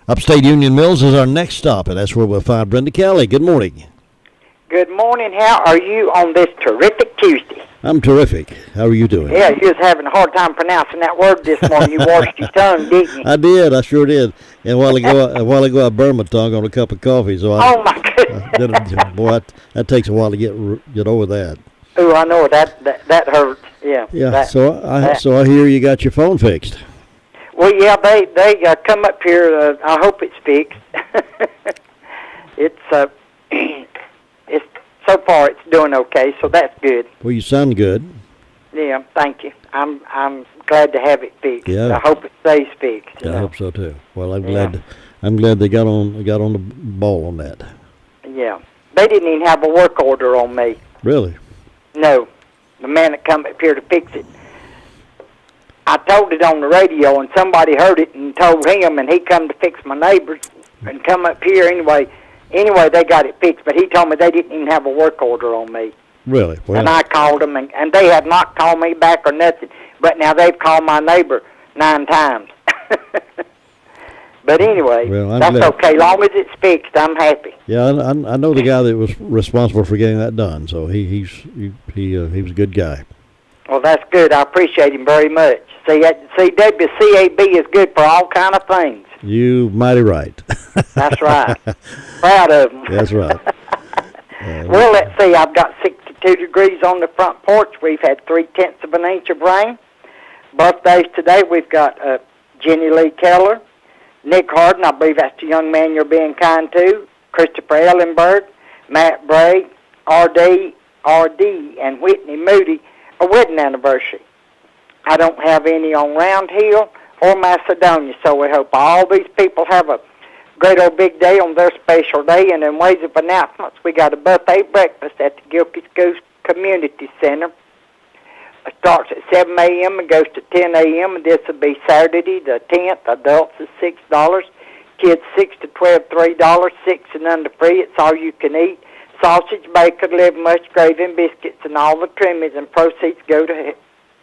Upstate Union Mills is our next stop, and that's where we'll find Brenda Kelly. Good morning. Good morning. How are you on this terrific Tuesday? I'm terrific. How are you doing? Yeah, you was having a hard time pronouncing that word this morning. You washed your tongue, didn't you? I did. I sure did. And a while ago, I burned my tongue on a cup of coffee. So oh my goodness! Boy, that takes a while to get over that. Oh, I know that hurts. Yeah. Yeah. So I hear you got your phone fixed. Well, yeah, they come up here. I hope it's fixed. It's so far it's doing okay, so that's good. Well, you sound good. Yeah, Yeah, thank you. I'm glad to have it fixed. Yeah. I hope it stays fixed. I hope so too. Well, I'm glad they got on the ball on that. Yeah. They didn't even have a work order on me. Really? No. The man that come up here to fix it. I told it on the radio, and somebody heard it and told him, and he come to fix my neighbors and come up here anyway. Anyway, they got it fixed, but he told me they didn't even have a work order on me. Really? Well, And I called them, and they have not called me back or nothing. But now they've called my neighbor 9 times. But anyway, Well, that's okay. Long as it's fixed, I'm happy. yeah, I know the guy that was responsible for getting that done. So he was a good guy. Well, that's good. I appreciate him very much. See, WCAB is good for all kind of things. You mighty right. That's right. Proud of them. That's right. Well, let's see. I've got 62 degrees on the front porch. We've had 0.3 of an inch of rain. Birthdays today, we've got Jenny Lee Keller, Nick Harden, I believe that's the young man you're being kind to, Christopher Ellenberg, Matt Bray, RD, and Whitney Moody, a wedding anniversary. I don't have any on Round Hill or Macedonia, so we hope all these people have a great old big day on their special day. And in ways of announcements, we got a buffet breakfast at the Gilkey School Community Center. It starts at 7 a.m. and goes to 10 a.m. and this will be Saturday the 10th. Adults is $6, kids 6 to 12, $3, 6 and under free. It's all you can eat. Sausage, bacon, liver mush, gravy, and biscuits, and all the trimmings and proceeds go to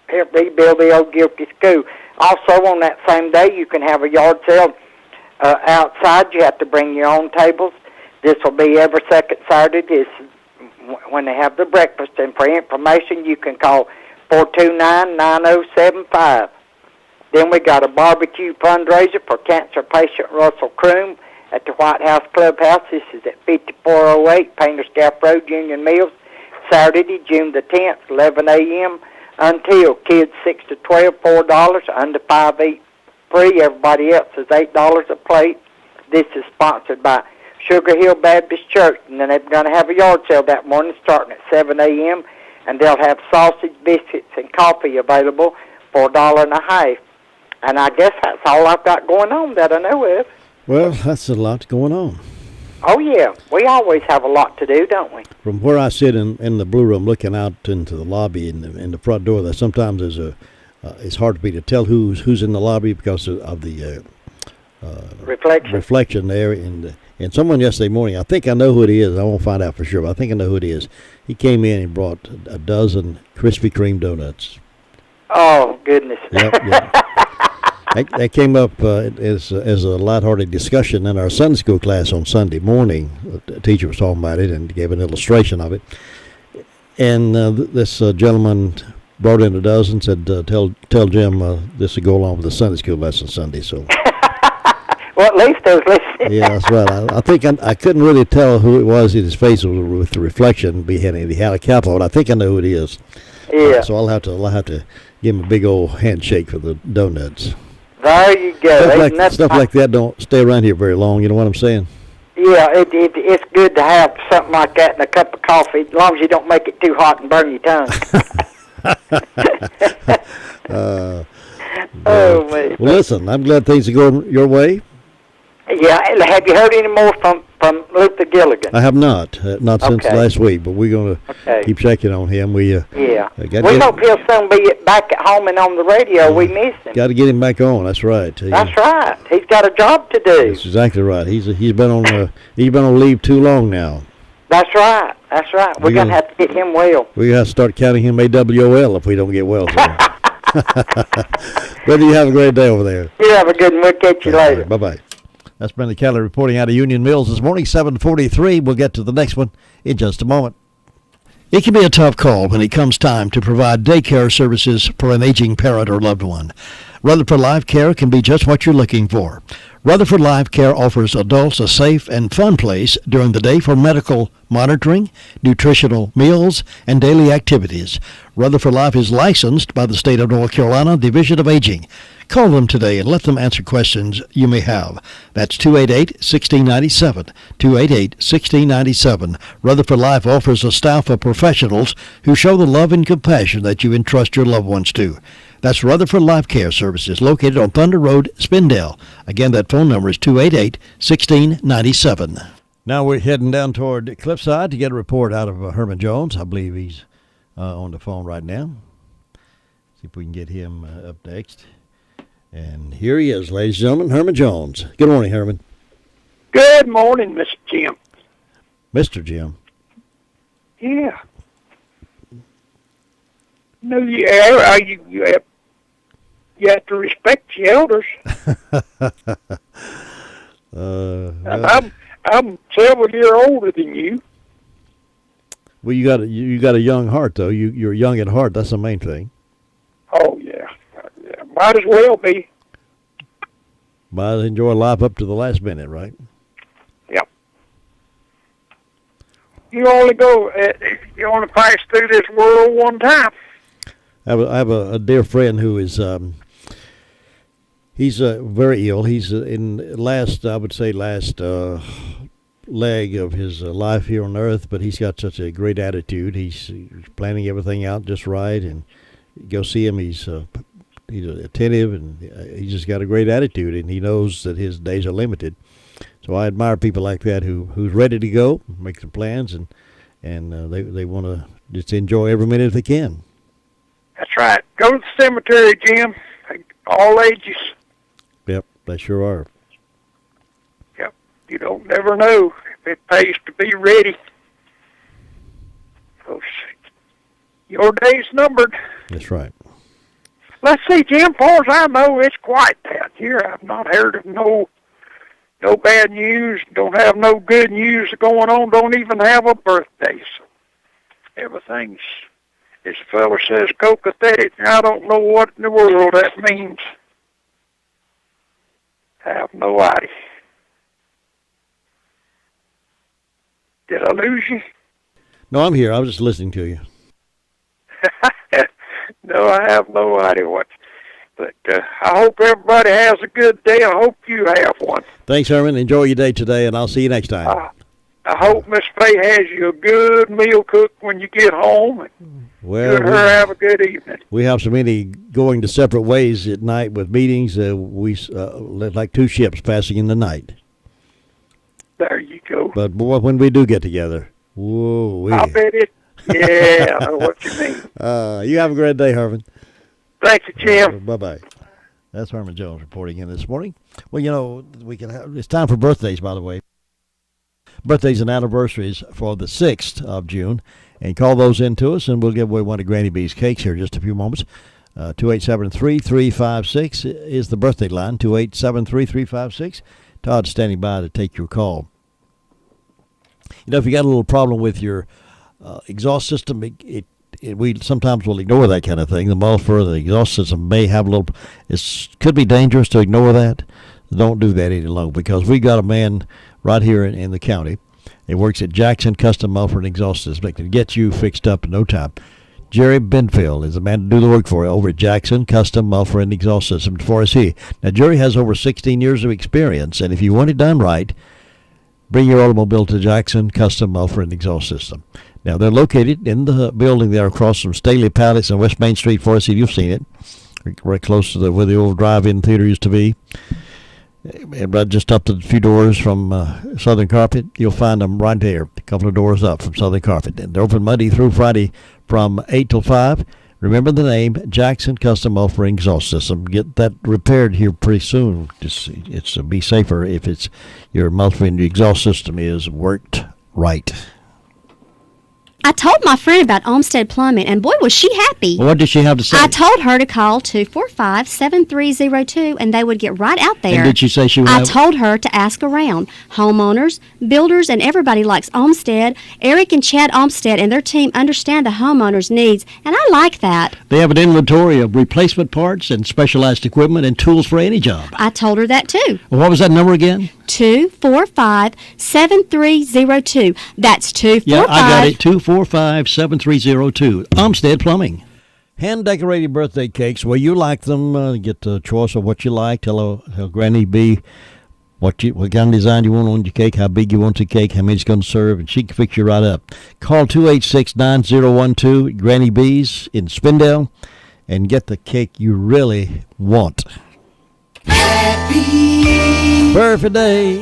help rebuild the old Gilkey School. Also, on that same day, you can have a yard sale outside. You have to bring your own tables. This will be every second Saturday. This when they have the breakfast. And for information, you can call 429-9075. Then we got a barbecue fundraiser for cancer patient Russell Kroom at the White House Clubhouse. This is at 5408 Painters Gap Road, Union Mills, Saturday, June the 10th, 11 a.m. until kids 6 to 12, $4, under 5 eat free. Everybody else is $8 a plate. This is sponsored by Sugar Hill Baptist Church, and then they're going to have a yard sale that morning starting at 7 a.m., and they'll have sausage, biscuits, and coffee available for $1.50. And I guess that's all I've got going on that I know of. Well, that's a lot going on. Oh, yeah. We always have a lot to do, don't we? From where I sit in the Blue Room looking out into the lobby in the front door, there sometimes it's hard for me to tell who's in the lobby because of the reflection there. And someone yesterday morning, I think I know who it is. I won't find out for sure, but I think I know who it is. He came in and brought a dozen Krispy Kreme donuts. Oh, goodness. Yep. That came up as a lighthearted discussion in our Sunday school class on Sunday morning. The teacher was talking about it and gave an illustration of it. And this gentleman brought in a dozen, said, tell Jim this will go along with the Sunday school lesson Sunday. So. Well, at least those listening. Yeah, that's right. I think I couldn't really tell who it was in his face with the reflection. He had a cap on. I think I know who it is. Yeah. So I'll have to give him a big old handshake for the donuts. There you go. Stuff like that don't stay around here very long. You know what I'm saying? Yeah, it's good to have something like that and a cup of coffee, as long as you don't make it too hot and burn your tongue. Oh, man. Well, listen, I'm glad things are going your way. Yeah, have you heard any more from Luther Gilligan? I have not since last week, but we're going to keep checking on him. We hope he'll soon be back at home and on the radio. We miss him. Got to get him back on. That's right. That's right. He's got a job to do. That's exactly right. He's been on leave too long now. That's right. That's right. We're gonna have to get him well. We got to start counting him AWOL if we don't get well. Brother, you have a great day over there. You have a good one. We'll catch you later. Bye-bye. That's Brenda Kelly reporting out of Union Mills this morning, 7:43. We'll get to the next one in just a moment. It can be a tough call when it comes time to provide daycare services for an aging parent or loved one. Rutherford Life Care can be just what you're looking for. Rutherford Life Care offers adults a safe and fun place during the day for medical monitoring, nutritional meals, and daily activities. Rutherford Life is licensed by the state of North Carolina Division of Aging. Call them today and let them answer questions you may have. That's 288-1697, 288-1697. Rutherford Life offers a staff of professionals who show the love and compassion that you entrust your loved ones to. That's Rutherford Life Care Services, located on Thunder Road, Spindale. Again, that phone number is 288-1697. Now we're heading down toward Cliffside to get a report out of Herman Jones. I believe he's on the phone right now. See if we can get him up next. And here he is, ladies and gentlemen, Herman Jones. Good morning, Herman. Good morning, Mr. Jim. Mr. Jim. Yeah. No, yeah, you have to respect the elders. And I'm several years older than you. Well, you got a young heart, though. You're young at heart. That's the main thing. Oh yeah, might as well be. Might enjoy life up to the last minute, right? Yep. You only pass through this world one time. I have a dear friend who is he's very ill. He's in last leg of his life here on earth, but he's got such a great attitude. He's planning everything out just right, and go see him. He's attentive, and he's just got a great attitude, and he knows that his days are limited. So I admire people like that who's ready to go, make their plans, and they want to just enjoy every minute they can. That's right. Go to the cemetery, Jim. All ages. Yep, they sure are. Yep. You don't never know if it pays to be ready. Your day's numbered. That's right. Let's see, Jim, far as I know, it's quiet down here. I've not heard of no bad news. Don't have no good news going on. Don't even have a birthday. So everything's, as a fellow says, copacetic. I don't know what in the world that means. I have no idea. Did I lose you? No, I'm here. I was just listening to you. No, I have no idea what. But I hope everybody has a good day. I hope you have one. Thanks, Herman. Enjoy your day today, and I'll see you next time. I hope Miss Fay has you a good meal cooked when you get home. Well, you and her have a good evening. We have so many going to separate ways at night with meetings. We like two ships passing in the night. There you go. But boy, when we do get together, whoa! I bet it. Yeah, I know what you mean. You have a great day, Herman. Thank you, Jim. Bye-bye. That's Herman Jones reporting in this morning. Well, you know, it's time for birthdays, by the way. Birthdays and anniversaries for the 6th of June. And call those in to us, and we'll give away one of Granny B's cakes here in just a few moments. 287-3356 is the birthday line, 287-3356. Todd's standing by to take your call. You know, if you got a little problem with your exhaust system, we sometimes will ignore that kind of thing. The muffler, the exhaust system may have a little. It could be dangerous to ignore that. Don't do that any longer, because we got a man right here in the county. He works at Jackson Custom Muffler and Exhaust System. It can get you fixed up in no time. Jerry Benfield is the man to do the work for you over at Jackson Custom Muffler and Exhaust System for us here. Now, Jerry has over 16 years of experience, and if you want it done right, bring your automobile to Jackson Custom Muffler and Exhaust System. Now, they're located in the building there across from Staley Palace on West Main Street. For us, you've seen it, right close to where the old drive-in theater used to be. And right just up a few doors from Southern Carpet, you'll find them right there, a couple of doors up from Southern Carpet. And they're open Monday through Friday from 8 till 5. Remember the name, Jackson Custom Muffler and Exhaust System. Get that repaired here pretty soon. It's be safer if it's your muffler and your exhaust system is worked right. I told my friend about Olmsted Plumbing, and boy, was she happy. What did she have to say? I told her to call 245-7302, and they would get right out there. And did she say she would I told her to ask around. Homeowners, builders, and everybody likes Olmsted. Eric and Chad Olmsted and their team understand the homeowner's needs, and I like that. They have an inventory of replacement parts and specialized equipment and tools for any job. I told her that, too. Well, what was that number again? 245-7302. That's 245. Yeah, I got it. 245-7302. Olmsted Plumbing. Hand-decorated birthday cakes, well, you like them. Get the choice of what you like. Tell Granny B what kind of design you want on your cake, how big you want the cake, how many it's going to serve, and she can fix you right up. Call 286-9012, Granny B's in Spindale, and get the cake you really want. Happy birthday.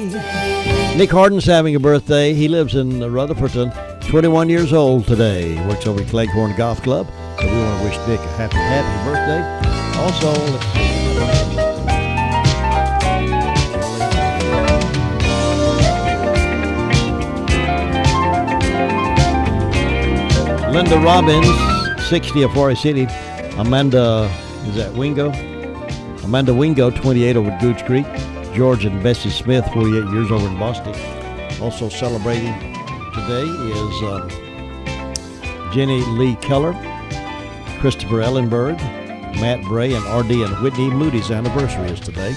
Nick Harden's having a birthday. He lives in Rutherfordton, 21 years old today. He works over at Cleghorn Golf Club. So we want to wish Nick a happy birthday. Also, let's see. Linda Robbins, 60 of Forest City. Amanda Wingo, 28 over at Gooch Creek. George and Bessie Smith, 48 years over in Boston. Also celebrating today is Jenny Lee Keller, Christopher Ellenberg, Matt Bray, and R.D. and Whitney Moody's anniversary is today.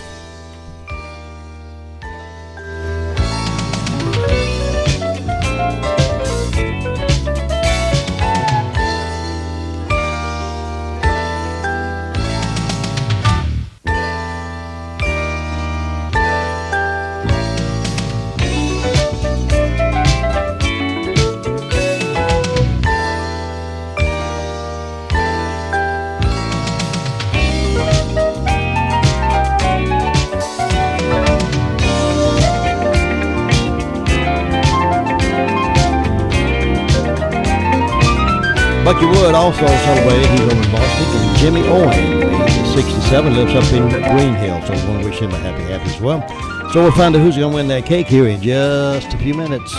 Bucky Wood also celebrated. He's over in Boston. And Jimmy Owen, he's 67, lives up in Green Hill. So we want to wish him a happy as well. So we'll find out who's going to win that cake here in just a few minutes.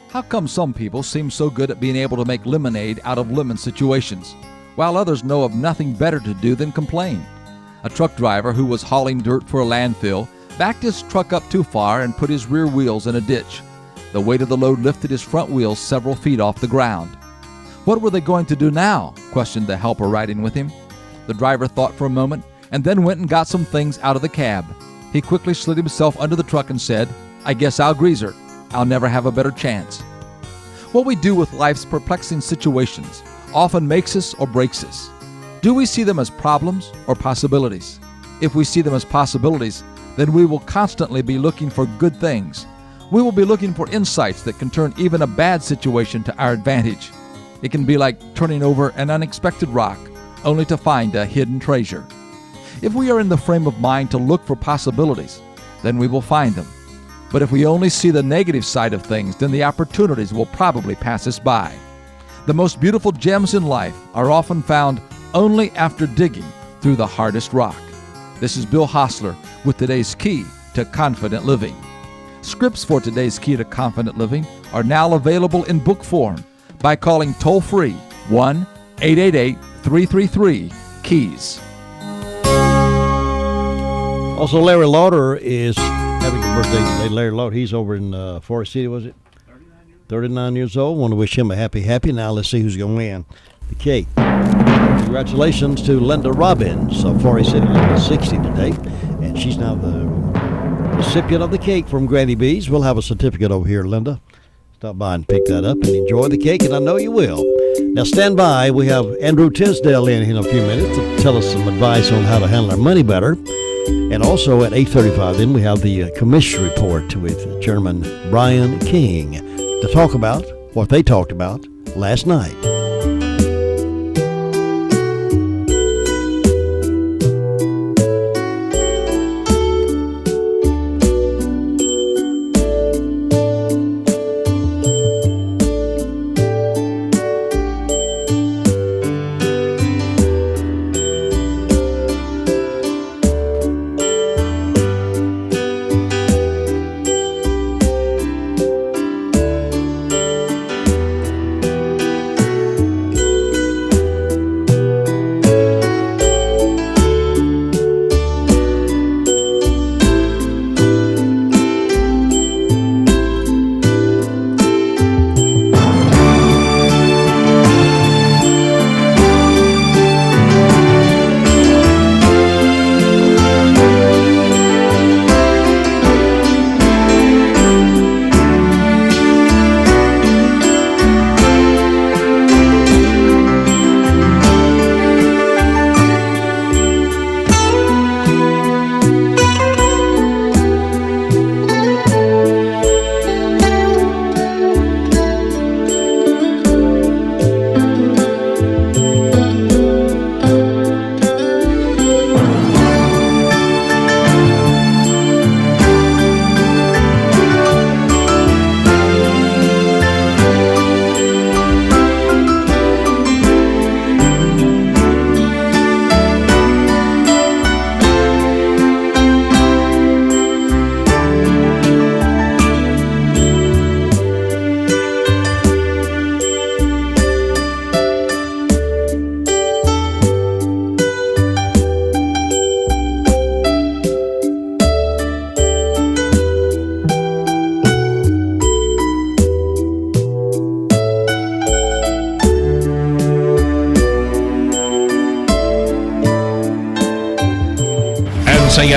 How come some people seem so good at being able to make lemonade out of lemon situations, while others know of nothing better to do than complain? A truck driver who was hauling dirt for a landfill backed his truck up too far and put his rear wheels in a ditch. The weight of the load lifted his front wheels several feet off the ground. What were they going to do now? Questioned the helper riding with him. The driver thought for a moment and then went and got some things out of the cab. He quickly slid himself under the truck and said, "I guess I'll grease her. I'll never have a better chance." What we do with life's perplexing situations often makes us or breaks us. Do we see them as problems or possibilities? If we see them as possibilities, then we will constantly be looking for good things. We will be looking for insights that can turn even a bad situation to our advantage. It can be like turning over an unexpected rock, only to find a hidden treasure. If we are in the frame of mind to look for possibilities, then we will find them. But if we only see the negative side of things, then the opportunities will probably pass us by. The most beautiful gems in life are often found only after digging through the hardest rock. This is Bill Hostler with today's Key to Confident Living. Scripts for today's Key to Confident Living are now available in book form by calling toll-free 1-888-333-KEYS. Also, Larry Lauder is having a birthday today. Larry Lauder, he's over in Forest City, was it? 39 years old. Want to wish him a happy. Now let's see who's going to win the cake. Congratulations to Linda Robbins of Forest City, Linda's 60 today. And she's now the recipient of the cake from Granny B's. We'll have a certificate over here, Linda. Stop by and pick that up and enjoy the cake, and I know you will. Now stand by. We have Andrew Tisdale in a few minutes to tell us some advice on how to handle our money better. And also at 8:35, then we have the commission report with Chairman Brian King to talk about what they talked about last night.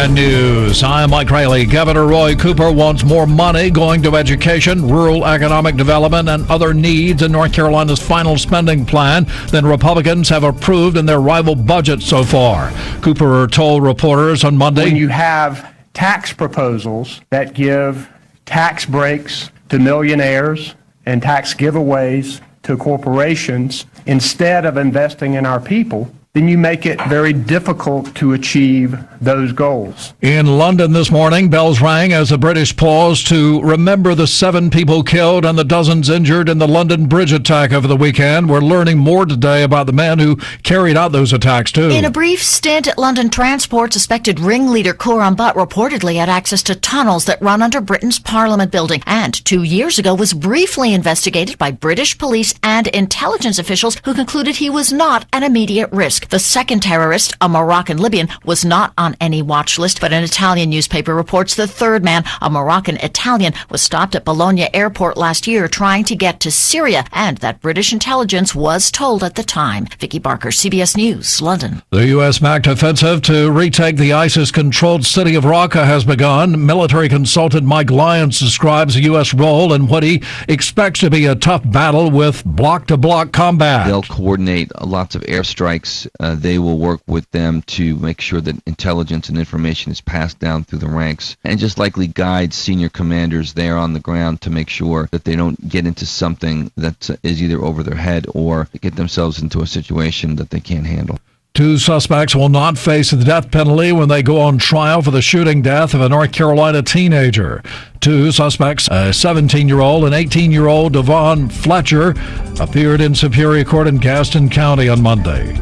NCN News. I'm Mike Rayleigh. Governor Roy Cooper wants more money going to education, rural economic development, and other needs in North Carolina's final spending plan than Republicans have approved in their rival budget so far. Cooper told reporters on Monday, when you have tax proposals that give tax breaks to millionaires and tax giveaways to corporations instead of investing in our people, then you make it very difficult to achieve those goals. In London this morning, bells rang as the British paused to remember the 7 people killed and the dozens injured in the London bridge attack over the weekend. We're learning more today about the men who carried out those attacks, too. In a brief stint at London Transport, suspected ringleader Coram Butt reportedly had access to tunnels that run under Britain's Parliament building, and 2 years ago was briefly investigated by British police and intelligence officials who concluded he was not an immediate risk. The second terrorist, a Moroccan Libyan, was not on any watch list, but an Italian newspaper reports the third man, a Moroccan Italian, was stopped at Bologna airport last year trying to get to Syria, and that British intelligence was told at the time. Vicky Barker, CBS News, London. The U.S.-backed offensive to retake the ISIS-controlled city of Raqqa has begun. Military consultant Mike Lyons describes the U.S. role in what he expects to be a tough battle with block-to-block combat. They'll coordinate lots of airstrikes. They will work with them to make sure that intelligence and information is passed down through the ranks, and just likely guide senior commanders there on the ground to make sure that they don't get into something that is either over their head or get themselves into a situation that they can't handle. 2 suspects will not face the death penalty when they go on trial for the shooting death of a North Carolina teenager. 2 suspects, a 17-year-old and 18-year-old Devon Fletcher, appeared in Superior Court in Gaston County on Monday.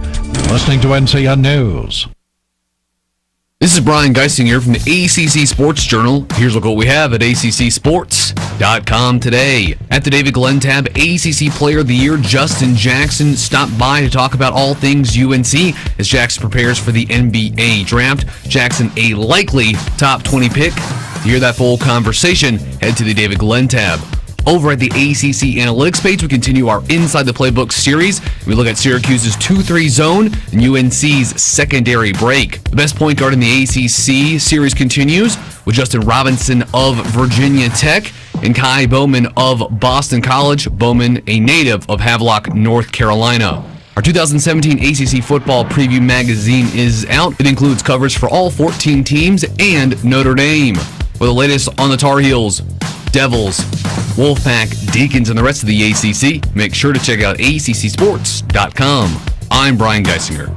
Listening to NCN News. This is Brian Geisinger from the ACC Sports Journal. Here's a look at what we have at ACCSports.com today. At the David Glenn tab, ACC Player of the Year Justin Jackson stopped by to talk about all things UNC as Jackson prepares for the NBA Draft. Jackson, a likely top 20 pick. To hear that full conversation, head to the David Glenn tab. Over at the ACC Analytics page, we continue our Inside the Playbook series. We look at Syracuse's 2-3 zone and UNC's secondary break. The best point guard in the ACC series continues with Justin Robinson of Virginia Tech and Kai Bowman of Boston College. Bowman, a native of Havelock, North Carolina. Our 2017 ACC Football Preview magazine is out. It includes coverage for all 14 teams and Notre Dame. For the latest on the Tar Heels, Devils, Wolfpack, Deacons, and the rest of the ACC, make sure to check out ACCSports.com. I'm Brian Geisinger.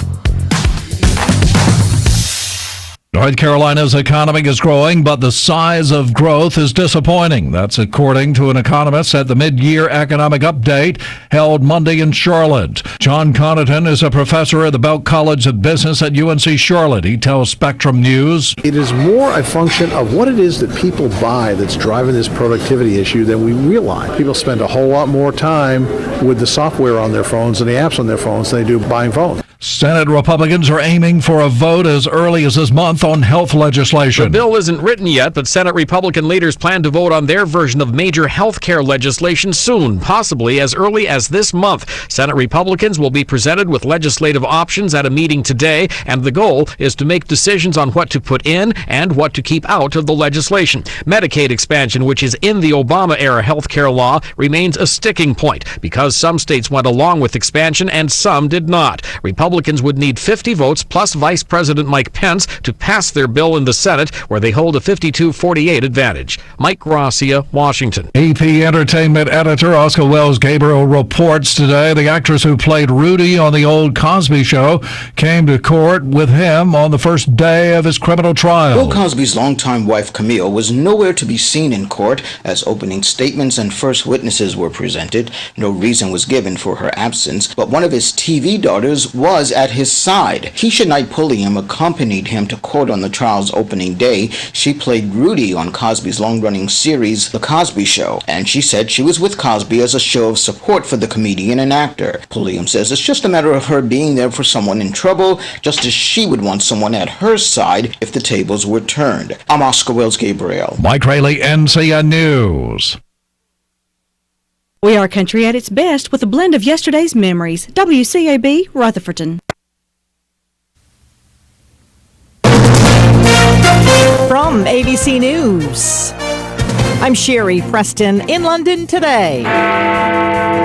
North Carolina's economy is growing, but the size of growth is disappointing. That's according to an economist at the mid-year economic update held Monday in Charlotte. John Connaughton is a professor at the Belk College of Business at UNC Charlotte. He tells Spectrum News. It is more a function of what it is that people buy that's driving this productivity issue than we realize. People spend a whole lot more time with the software on their phones and the apps on their phones than they do buying phones. Senate Republicans are aiming for a vote as early as this month on health legislation. The bill isn't written yet, but Senate Republican leaders plan to vote on their version of major health care legislation soon, possibly as early as this month. Senate Republicans will be presented with legislative options at a meeting today, and the goal is to make decisions on what to put in and what to keep out of the legislation. Medicaid expansion, which is in the Obama-era health care law, remains a sticking point because some states went along with expansion and some did not. Republicans would need 50 votes plus Vice President Mike Pence to pass their bill in the Senate, where they hold a 52-48 advantage. Mike Gracia, Washington. AP Entertainment editor Oscar Wells Gabriel reports today the actress who played Rudy on the old Cosby Show came to court with him on the first day of his criminal trial. Bill Cosby's longtime wife Camille was nowhere to be seen in court as opening statements and first witnesses were presented. No reason was given for her absence, but one of his TV daughters was at his side. Keisha Knight Pulliam accompanied him to court on the trial's opening day. She played Rudy on Cosby's long-running series, The Cosby Show, and she said she was with Cosby as a show of support for the comedian and actor. Pulliam says it's just a matter of her being there for someone in trouble, just as she would want someone at her side if the tables were turned. I'm Oscar Wells Gabriel. Mike Rayleigh, NCN News. We are country at its best with a blend of yesterday's memories. WCAB, Rutherfordton. ABC News. I'm Sherry Preston in London today.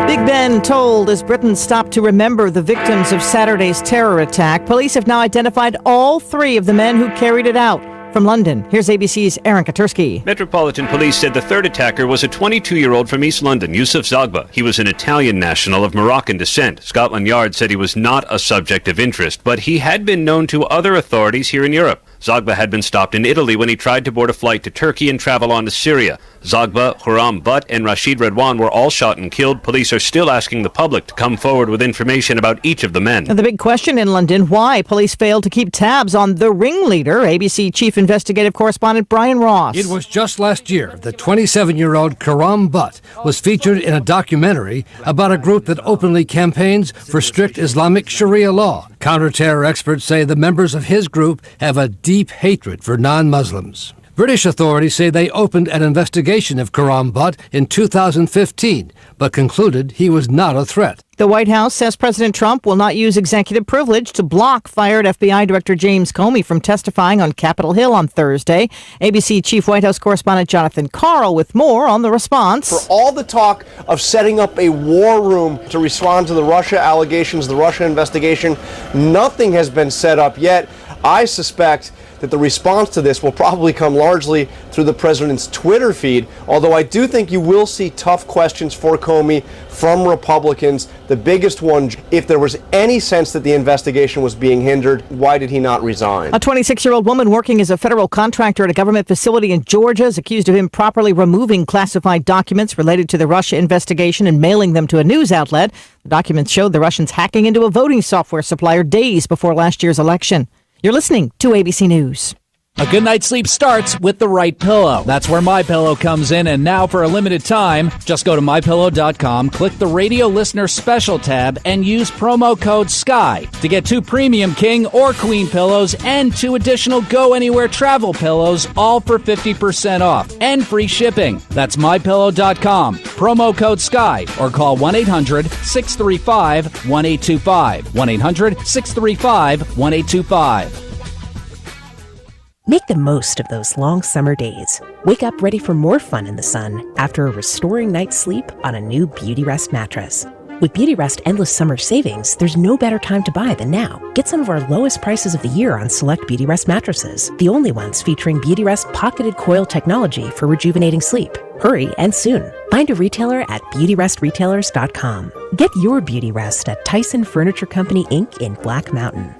Big Ben told as Britain stopped to remember the victims of Saturday's terror attack. Police have now identified all 3 of the men who carried it out. From London, here's ABC's Aaron Katursky. Metropolitan Police said the third attacker was a 22-year-old from East London, Yusuf Zagba. He was an Italian national of Moroccan descent. Scotland Yard said he was not a subject of interest, but he had been known to other authorities here in Europe. Zagba had been stopped in Italy when he tried to board a flight to Turkey and travel on to Syria. Zagba, Huram Butt, and Rashid Redwan were all shot and killed. Police are still asking the public to come forward with information about each of the men. And the big question in London, why police failed to keep tabs on the ringleader. ABC Chief Investigative Correspondent Brian Ross. It was just last year that 27-year-old Huram Butt was featured in a documentary about a group that openly campaigns for strict Islamic Sharia law. Counter-terror experts say the members of his group have a deep hatred for non-Muslims. British authorities say they opened an investigation of Huram Butt in 2015, but concluded he was not a threat. The White House says President Trump will not use executive privilege to block fired FBI Director James Comey from testifying on Capitol Hill on Thursday. ABC Chief White House Correspondent Jonathan Karl with more on the response. For all the talk of setting up a war room to respond to the Russia allegations, the Russia investigation, nothing has been set up yet. I suspect that the response to this will probably come largely through the president's Twitter feed, although I do think you will see tough questions for Comey from Republicans. The biggest one, if there was any sense that the investigation was being hindered, why did he not resign? A 26-year-old woman working as a federal contractor at a government facility in Georgia is accused of improperly removing classified documents related to the Russia investigation and mailing them to a news outlet. The documents showed the Russians hacking into a voting software supplier days before last year's election. You're listening to ABC News. A good night's sleep starts with the right pillow. That's where MyPillow comes in, and now for a limited time, just go to MyPillow.com, click the Radio Listener Special tab, and use promo code SKY to get 2 premium king or queen pillows and 2 additional Go Anywhere travel pillows, all for 50% off and free shipping. That's MyPillow.com, promo code SKY, or call 1-800-635-1825. 1-800-635-1825. Make the most of those long summer days. Wake up ready for more fun in the sun after a restoring night's sleep on a new Beautyrest mattress. With Beautyrest Endless Summer Savings, there's no better time to buy than now. Get some of our lowest prices of the year on select Beautyrest mattresses, the only ones featuring Beautyrest pocketed coil technology for rejuvenating sleep. Hurry and soon. Find a retailer at BeautyRestRetailers.com. Get your Beautyrest at Tyson Furniture Company, Inc. in Black Mountain.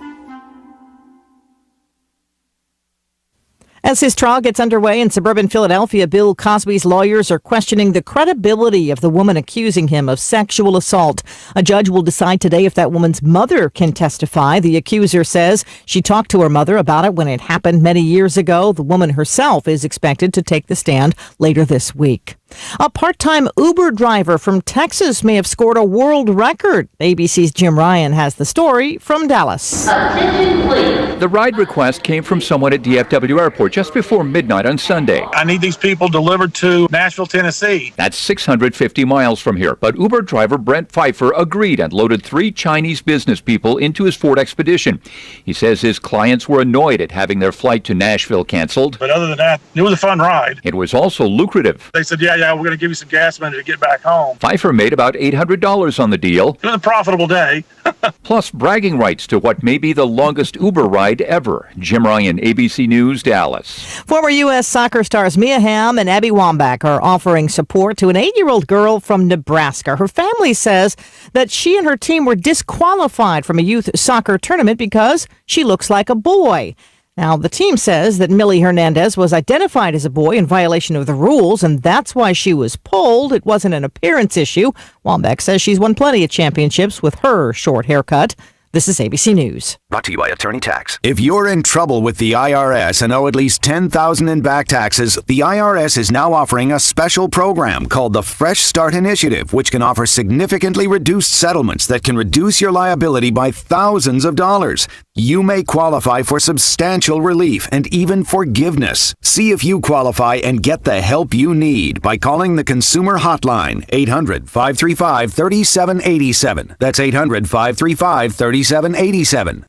As his trial gets underway in suburban Philadelphia, Bill Cosby's lawyers are questioning the credibility of the woman accusing him of sexual assault. A judge will decide today if that woman's mother can testify. The accuser says she talked to her mother about it when it happened many years ago. The woman herself is expected to take the stand later this week. A part-time Uber driver from Texas may have scored a world record. ABC's Jim Ryan has the story from Dallas. The ride request came from someone at DFW Airport just before midnight on Sunday. I need these people delivered to Nashville, Tennessee. That's 650 miles from here, but Uber driver Brent Pfeiffer agreed and loaded 3 Chinese business people into his Ford Expedition. He says his clients were annoyed at having their flight to Nashville canceled. But other than that, it was a fun ride. It was also lucrative. They said, yeah, we're going to give you some gas money to get back home. Pfeiffer made about $800 on the deal. It was a profitable day. Plus bragging rights to what may be the longest Uber ride ever. Jim Ryan, ABC News, Dallas. Former U.S. soccer stars Mia Hamm and Abby Wambach are offering support to an 8-year-old girl from Nebraska. Her family says that she and her team were disqualified from a youth soccer tournament because she looks like a boy. Now, the team says that Millie Hernandez was identified as a boy in violation of the rules, and that's why she was pulled. It wasn't an appearance issue. Wambach says she's won plenty of championships with her short haircut. This is ABC News. Brought to you by Attorney Tax. If you're in trouble with the IRS and owe at least $10,000 in back taxes, the IRS is now offering a special program called the Fresh Start Initiative, which can offer significantly reduced settlements that can reduce your liability by thousands of dollars. You may qualify for substantial relief and even forgiveness. See if you qualify and get the help you need by calling the Consumer Hotline, 800-535-3787. That's 800-535-3787. 3787.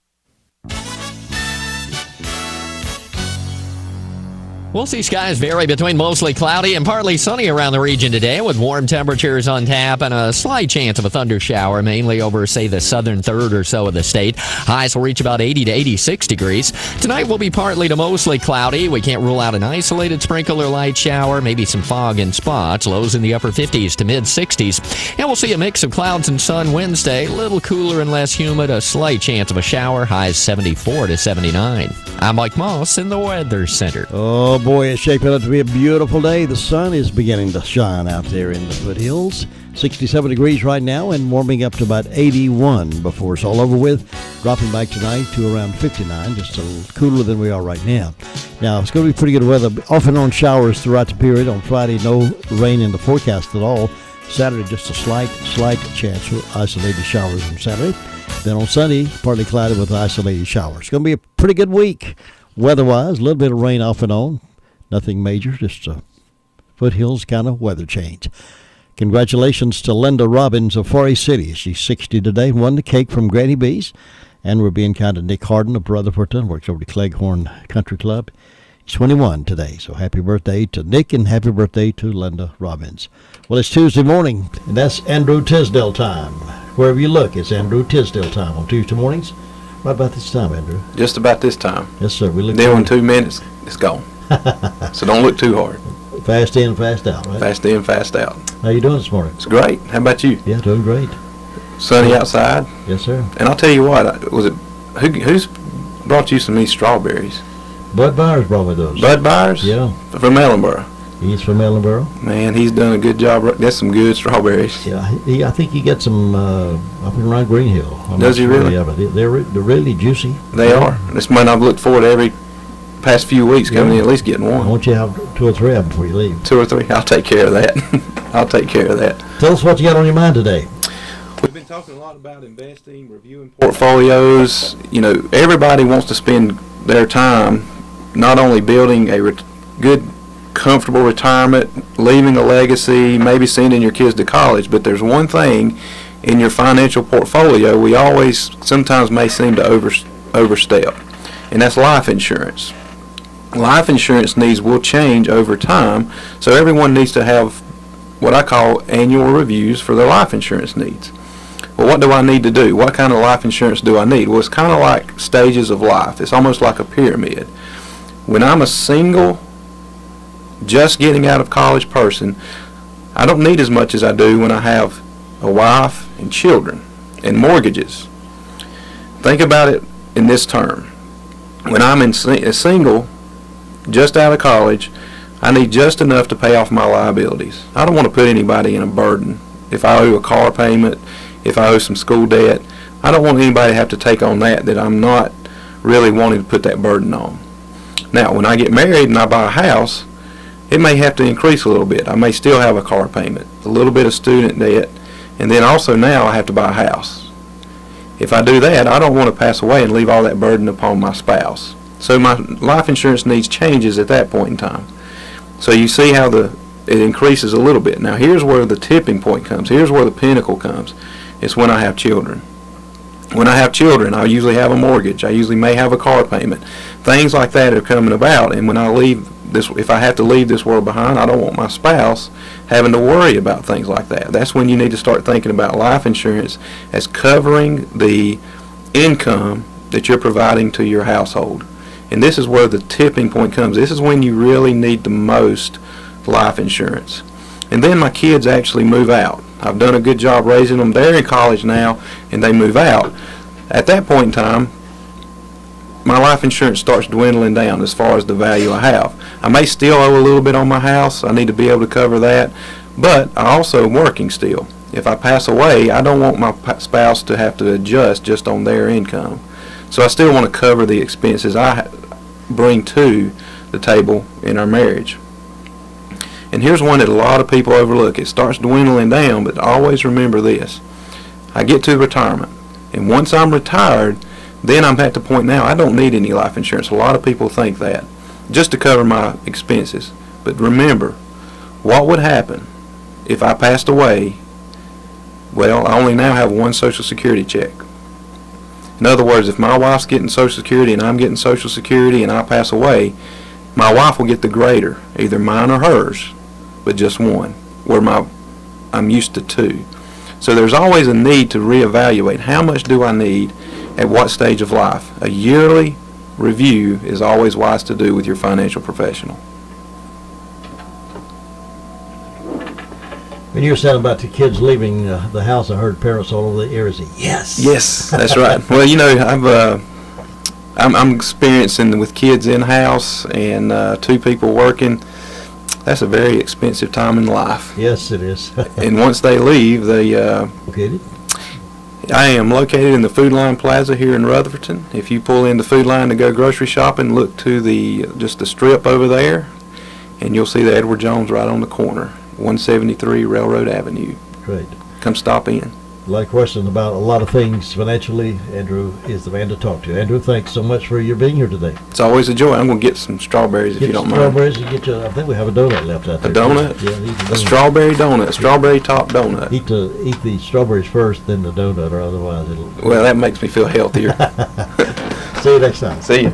We'll see skies vary between mostly cloudy and partly sunny around the region today, with warm temperatures on tap and a slight chance of a thunder shower, mainly over, say, the southern third or so of the state. Highs will reach about 80 to 86 degrees. Tonight will be partly to mostly cloudy. We can't rule out an isolated sprinkle or light shower, maybe some fog in spots. Lows in the upper 50s to mid 60s. And we'll see a mix of clouds and sun Wednesday. A little cooler and less humid. A slight chance of a shower. Highs 74 to 79. I'm Mike Moss in the Weather Center. Oh boy, it's shaping up to be a beautiful day. The sun is beginning to shine out there in the foothills. 67 degrees right now and warming up to about 81 before it's all over with. Dropping back tonight to around 59, just a little cooler than we are right now. Now, it's going to be pretty good weather. Off and on showers throughout the period. On Friday, no rain in the forecast at all. Saturday, just a slight chance of isolated showers on Saturday. Then on Sunday, partly cloudy with isolated showers. It's going to be a pretty good week weather-wise. A little bit of rain off and on. Nothing major, just a foothills kind of weather change. Congratulations to Linda Robbins of Forest City. She's 60 today. Won the cake from Granny B's. And we're being kind of Nick Harden of Rutherfordton, works over at Cleghorn Country Club. He's 21 today, so happy birthday to Nick and happy birthday to Linda Robbins. Well, it's Tuesday morning, and that's Andrew Tisdale time. Wherever you look, it's Andrew Tisdale time on Tuesday mornings. Right about this time, Andrew. Just about this time. Yes, sir. We look then in 2 minutes, it's gone. So don't look too hard. Fast in, fast out, right? Fast in, fast out. How you doing this morning? It's great. How about you? Yeah, doing great. Sunny outside. Yes, sir. And I'll tell you what, who's brought you some of these strawberries? Bud Byers brought me those. Bud Byers? Yeah. From Ellenboro. He's from Ellenboro. Man, he's done a good job. That's some good strawberries. Yeah, I think he gets them up and around Green Hill. Does he really? Yeah, but they're really juicy. They are. This one I've looked forward to every past few weeks coming in, at least getting one. I want you to have 2 or 3 of them before you leave. 2 or 3? I'll take care of that. I'll take care of that. Tell us what you got on your mind today. We've been talking a lot about investing, reviewing portfolios. You know, everybody wants to spend their time not only building a good, comfortable retirement, leaving a legacy, maybe sending your kids to college, but there's one thing in your financial portfolio we always sometimes may seem to overstep, and that's life insurance. Life insurance needs will change over time, so everyone needs to have what I call annual reviews for their life insurance needs. Well, what do I need to do? What kind of life insurance do I need? Well, it's kind of like stages of life. It's almost like a pyramid. When I'm a single, just getting out of college person, I don't need as much as I do when I have a wife and children and mortgages. Think about it in this term. When I'm a single, just out of college, I need just enough to pay off my liabilities. I don't want to put anybody in a burden. If I owe a car payment, if I owe some school debt, I don't want anybody to have to take on that I'm not really wanting to put that burden on. Now, when I get married and I buy a house, it may have to increase a little bit. I may still have a car payment, a little bit of student debt, and then also now I have to buy a house. If I do that, I don't want to pass away and leave all that burden upon my spouse. So my life insurance needs changes at that point in time. So you see how it increases a little bit. Now here's where the tipping point comes. Here's where the pinnacle comes. It's when I have children. When I have children, I usually have a mortgage. I usually may have a car payment. Things like that are coming about, and when I leave this, if I have to leave this world behind, I don't want my spouse having to worry about things like that. That's when you need to start thinking about life insurance as covering the income that you're providing to your household. And this is where the tipping point comes. This is when you really need the most life insurance. And then my kids actually move out. I've done a good job raising them. They're in college now, and they move out. At that point in time, my life insurance starts dwindling down as far as the value I have. I may still owe a little bit on my house. I need to be able to cover that. But I also am working still. If I pass away, I don't want my spouse to have to adjust just on their income. So I still want to cover the expenses I bring to the table in our marriage. And here's one that a lot of people overlook. It starts dwindling down, but always remember this. I get to retirement, and once I'm retired, then I'm at the point now I don't need any life insurance. A lot of people think that, just to cover my expenses. But remember, what would happen if I passed away? Well, I only now have one Social Security check. In other words, if my wife's getting Social Security and I'm getting Social Security and I pass away, my wife will get the grader, either mine or hers, but just one, where I'm used to two. So there's always a need to reevaluate how much do I need at what stage of life. A yearly review is always wise to do with your financial professional. When you were saying about the kids leaving the house, I heard parents all over the area say, yes. Yes, that's right. Well, you know, I'm experiencing with kids in-house and 2 people working. That's a very expensive time in life. Yes, it is. And once they leave, they... Located? I am located in the Food Line Plaza here in Rutherfordton. If you pull in the Food Line to go grocery shopping, look to just the strip over there, and you'll see the Edward Jones right on the corner, 173 Railroad Avenue. Great. Come stop in. A lot of questions about a lot of things financially. Andrew is the man to talk to. Andrew, thanks so much for your being here today. It's always a joy. I'm going to get some strawberries if you don't mind. Strawberries, you get I think we have a donut left out there. A donut? Yeah, a strawberry donut, strawberry top donut. Eat the strawberries first, then the donut, or otherwise it'll... Well, that makes me feel healthier. See you next time. See you.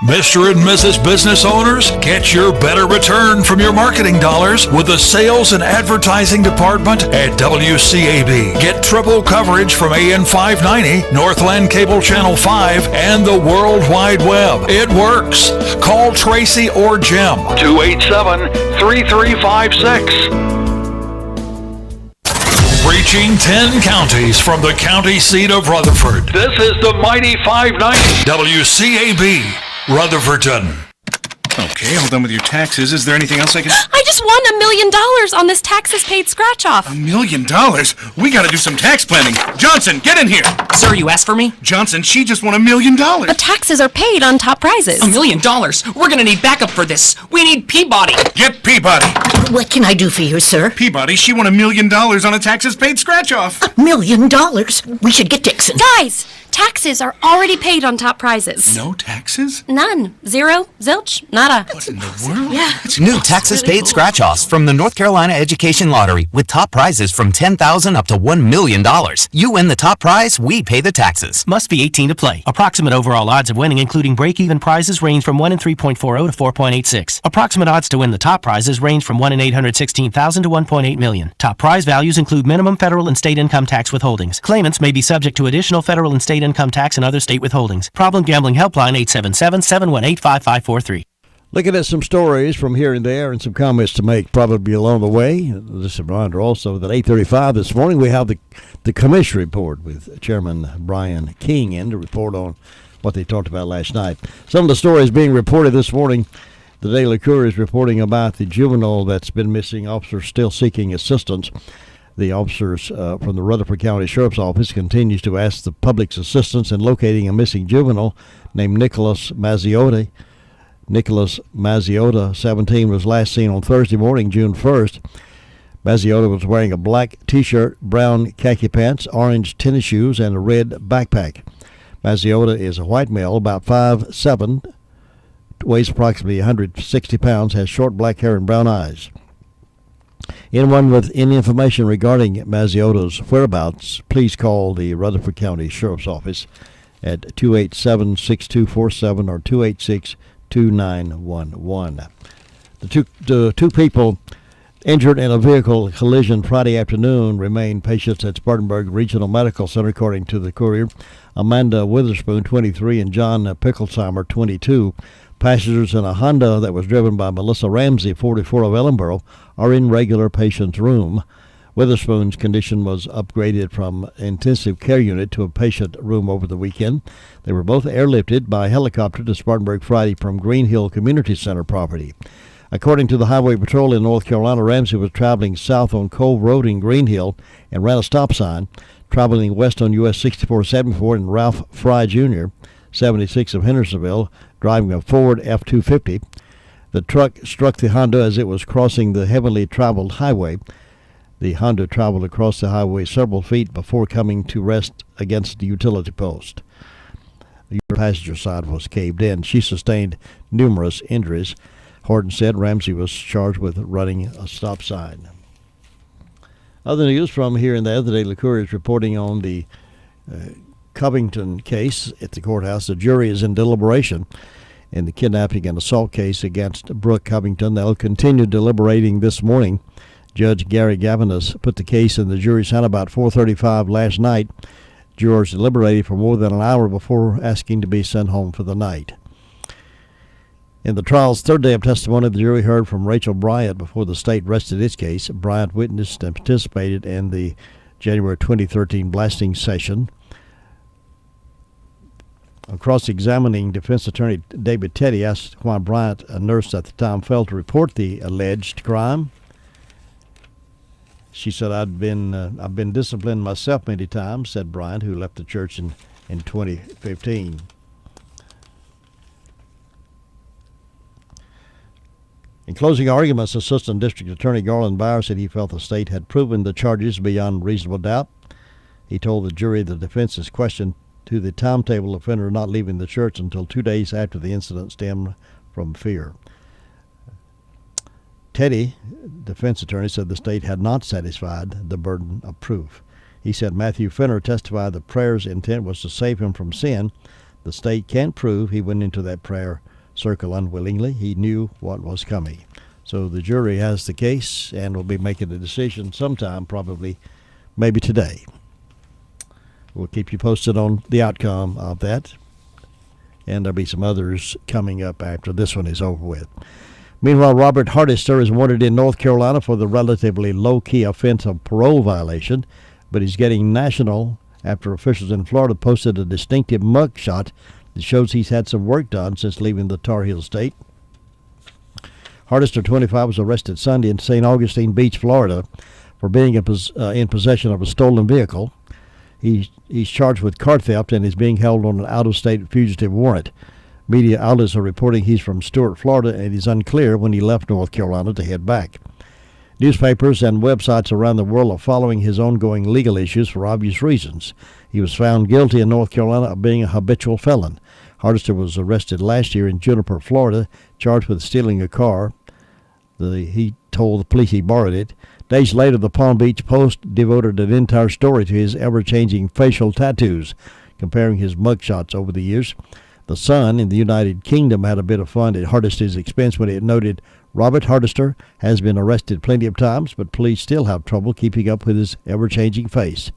Mr. and Mrs. Business Owners, get your better return from your marketing dollars with the Sales and Advertising Department at WCAB. Get triple coverage from AM 590, Northland Cable Channel 5, and the World Wide Web. It works. Call Tracy or Jim. 287-3356. Reaching 10 counties from the county seat of Rutherford. This is the mighty 590 WCAB. Rutherfordton. Okay, all done with your taxes. Is there anything else I can... I just won $1 million on this taxes paid scratch-off. $1 million? We gotta do some tax planning. Johnson, get in here. Sir, you asked for me? Johnson, she just won $1 million. The taxes are paid on top prizes. $1 million? We're gonna need backup for this. We need Peabody. Get Peabody. What can I do for you, sir? Peabody, she won $1 million on a taxes paid scratch-off. $1 million? We should get Dixon. Guys, taxes are already paid on top prizes. No taxes? None. Zero. Zilch. Nada. What in the world? Yeah. New taxes paid scratch-offs from the North Carolina Education Lottery with top prizes from $10,000 up to $1 million. You win the top prize, we pay the taxes. Must be 18 to play. Approximate overall odds of winning, including break-even prizes, range from 1 in 3.40 to 4.86. Approximate odds to win the top prizes range from 1 in 816,000 to 1.8 million. Top prize values include minimum federal and state income tax withholdings. Claimants may be subject to additional federal and state income tax and other state withholdings. Problem Gambling Helpline 877-718-5543. Looking at some stories from here and there and some comments to make probably along the way. Just a reminder also that 8:35 this morning we have the commission report with Chairman Brian King in to report on what they talked about last night. Some of the stories being reported this morning. The Daily Courier is reporting about the juvenile that's been missing. Officers still seeking assistance. The officers from the Rutherford County Sheriff's Office continues to ask the public's assistance in locating a missing juvenile named Nicholas Mazziota. Nicholas Mazziota, 17, was last seen on Thursday morning, June 1st. Mazziota was wearing a black T-shirt, brown khaki pants, orange tennis shoes, and a red backpack. Mazziota is a white male, about 5'7", weighs approximately 160 pounds, has short black hair and brown eyes. Anyone with any information regarding Mazziota's whereabouts, please call the Rutherford County Sheriff's Office at 287-6247 or 286-2911. The two people injured in a vehicle collision Friday afternoon remain patients at Spartanburg Regional Medical Center, according to the Courier. Amanda Witherspoon, 23, and John Picklesheimer, 22. Passengers in a Honda that was driven by Melissa Ramsey, 44, of Ellenboro, are in regular patient's room. Witherspoon's condition was upgraded from intensive care unit to a patient room over the weekend. They were both airlifted by helicopter to Spartanburg Friday from Green Hill Community Center property. According to the Highway Patrol in North Carolina, Ramsey was traveling south on Cove Road in Green Hill and ran a stop sign, traveling west on US 6474 in Ralph Fry Jr., 76, of Hendersonville, driving a Ford F-250. The truck struck the Honda as it was crossing the heavily traveled highway. The Honda traveled across the highway several feet before coming to rest against the utility post. The passenger side was caved in. She sustained numerous injuries. Horton said Ramsey was charged with running a stop sign. Other news from here and there, the Daily Courier is reporting on the Covington case at the courthouse. The jury is in deliberation in the kidnapping and assault case against Brooke Covington. They'll continue deliberating this morning. Judge Gary Gavanis put the case in the jury's hand about 4:35 last night. Jurors deliberated for more than an hour before asking to be sent home for the night. In the trial's third day of testimony, the jury heard from Rachel Bryant before the state rested its case. Bryant witnessed and participated in the January 2013 blasting session. Cross-examining defense attorney David Teddy asked why Bryant, a nurse at the time, failed to report the alleged crime. She said, I've been disciplined myself many times, said Bryant, who left the church in 2015. In closing arguments, Assistant District Attorney Garland Bauer said he felt the state had proven the charges beyond reasonable doubt. He told the jury the defense's question to the timetable offender not leaving the church until 2 days after the incident stemmed from fear. Teddy, defense attorney, said the state had not satisfied the burden of proof. He said Matthew Fenner testified the prayer's intent was to save him from sin. The state can't prove he went into that prayer circle unwillingly. He knew what was coming. So the jury has the case and will be making a decision sometime, probably maybe today. We'll keep you posted on the outcome of that. And there'll be some others coming up after this one is over with. Meanwhile, Robert Hardister is wanted in North Carolina for the relatively low-key offense of parole violation, but he's getting national after officials in Florida posted a distinctive mugshot that shows he's had some work done since leaving the Tar Heel State. Hardister, 25, was arrested Sunday in St. Augustine Beach, Florida, for being in possession of a stolen vehicle. He's charged with car theft and is being held on an out-of-state fugitive warrant. Media outlets are reporting he's from Stuart, Florida, and it's unclear when he left North Carolina to head back. Newspapers and websites around the world are following his ongoing legal issues for obvious reasons. He was found guilty in North Carolina of being a habitual felon. Hardister was arrested last year in Juniper, Florida, charged with stealing a car. He told the police he borrowed it. Days later, the Palm Beach Post devoted an entire story to his ever-changing facial tattoos, comparing his mugshots over the years. The Sun in the United Kingdom had a bit of fun at Hardister's expense when it noted Robert Hardister has been arrested plenty of times, but police still have trouble keeping up with his ever-changing face.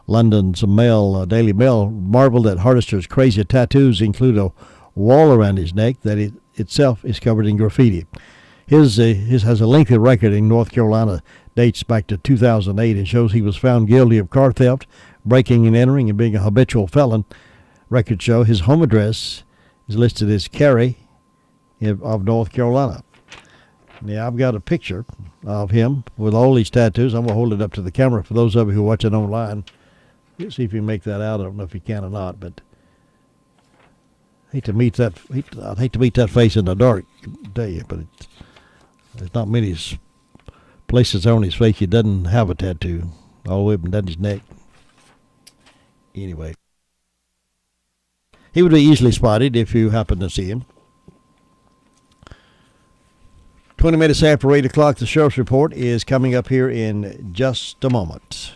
London's Daily Mail marveled that Hardister's crazy tattoos include a wall around his neck that itself is covered in graffiti. His has a lengthy record in North Carolina, dates back to 2008, and shows he was found guilty of car theft, breaking and entering, and being a habitual felon. Records show his home address is listed as Cary of North Carolina. Now, I've got a picture of him with all these tattoos. I'm going to hold it up to the camera for those of you who are watching online. Let's see if you can make that out. I don't know if you can or not, but I'd hate to meet that face in the dark, I tell you, but there's not many places on his face he doesn't have a tattoo, all the way up down his neck. Anyway, he would be easily spotted if you happen to see him. 20 minutes after 8 o'clock, the Sheriff's Report is coming up here in just a moment.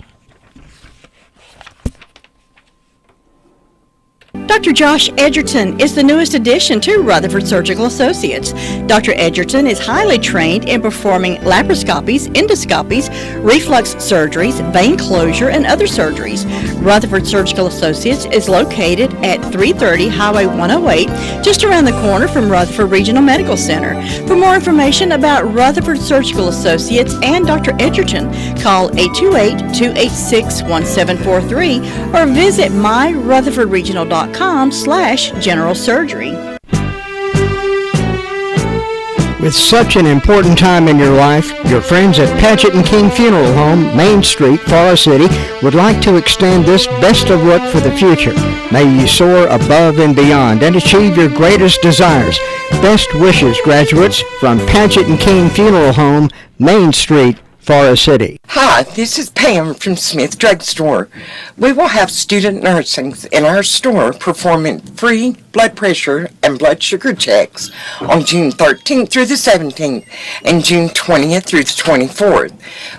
Dr. Josh Edgerton is the newest addition to Rutherford Surgical Associates. Dr. Edgerton is highly trained in performing laparoscopies, endoscopies, reflux surgeries, vein closure, and other surgeries. Rutherford Surgical Associates is located at 330 Highway 108, just around the corner from Rutherford Regional Medical Center. For more information about Rutherford Surgical Associates and Dr. Edgerton, call 828-286-1743 or visit myrutherfordregional.com/general surgery. With such an important time in your life, your friends at Padgett & King Funeral Home, Main Street, Forest City, would like to extend this best of luck for the future. May you soar above and beyond and achieve your greatest desires. Best wishes, graduates, from Padgett & King Funeral Home, Main Street, Forest City. Hi, this is Pam from Smith Drug Store. We will have student nursing in our store performing free blood pressure and blood sugar checks on June 13th through the 17th and June 20th through the 24th.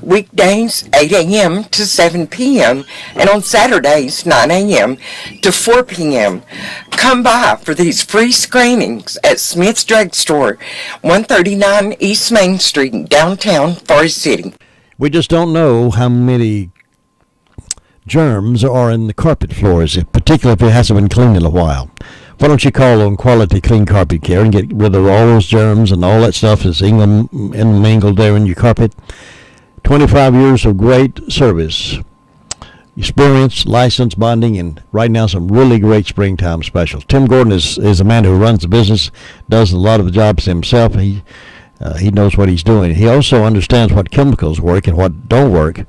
Weekdays 8 a.m. to 7 p.m. and on Saturdays 9 a.m. to 4 p.m. Come by for these free screenings at Smith's Drugstore, 139 East Main Street, downtown Forest City. We just don't know how many germs are in the carpet floors, particularly if it hasn't been cleaned in a while. Why don't you call on Quality Clean Carpet Care and get rid of all those germs and all that stuff that's mingled there in your carpet. 25 years of great service, experience, license, bonding, and right now some really great springtime specials. Tim Gordon is a man who runs the business, does a lot of the jobs himself. He knows what he's doing. He also understands what chemicals work and what don't work.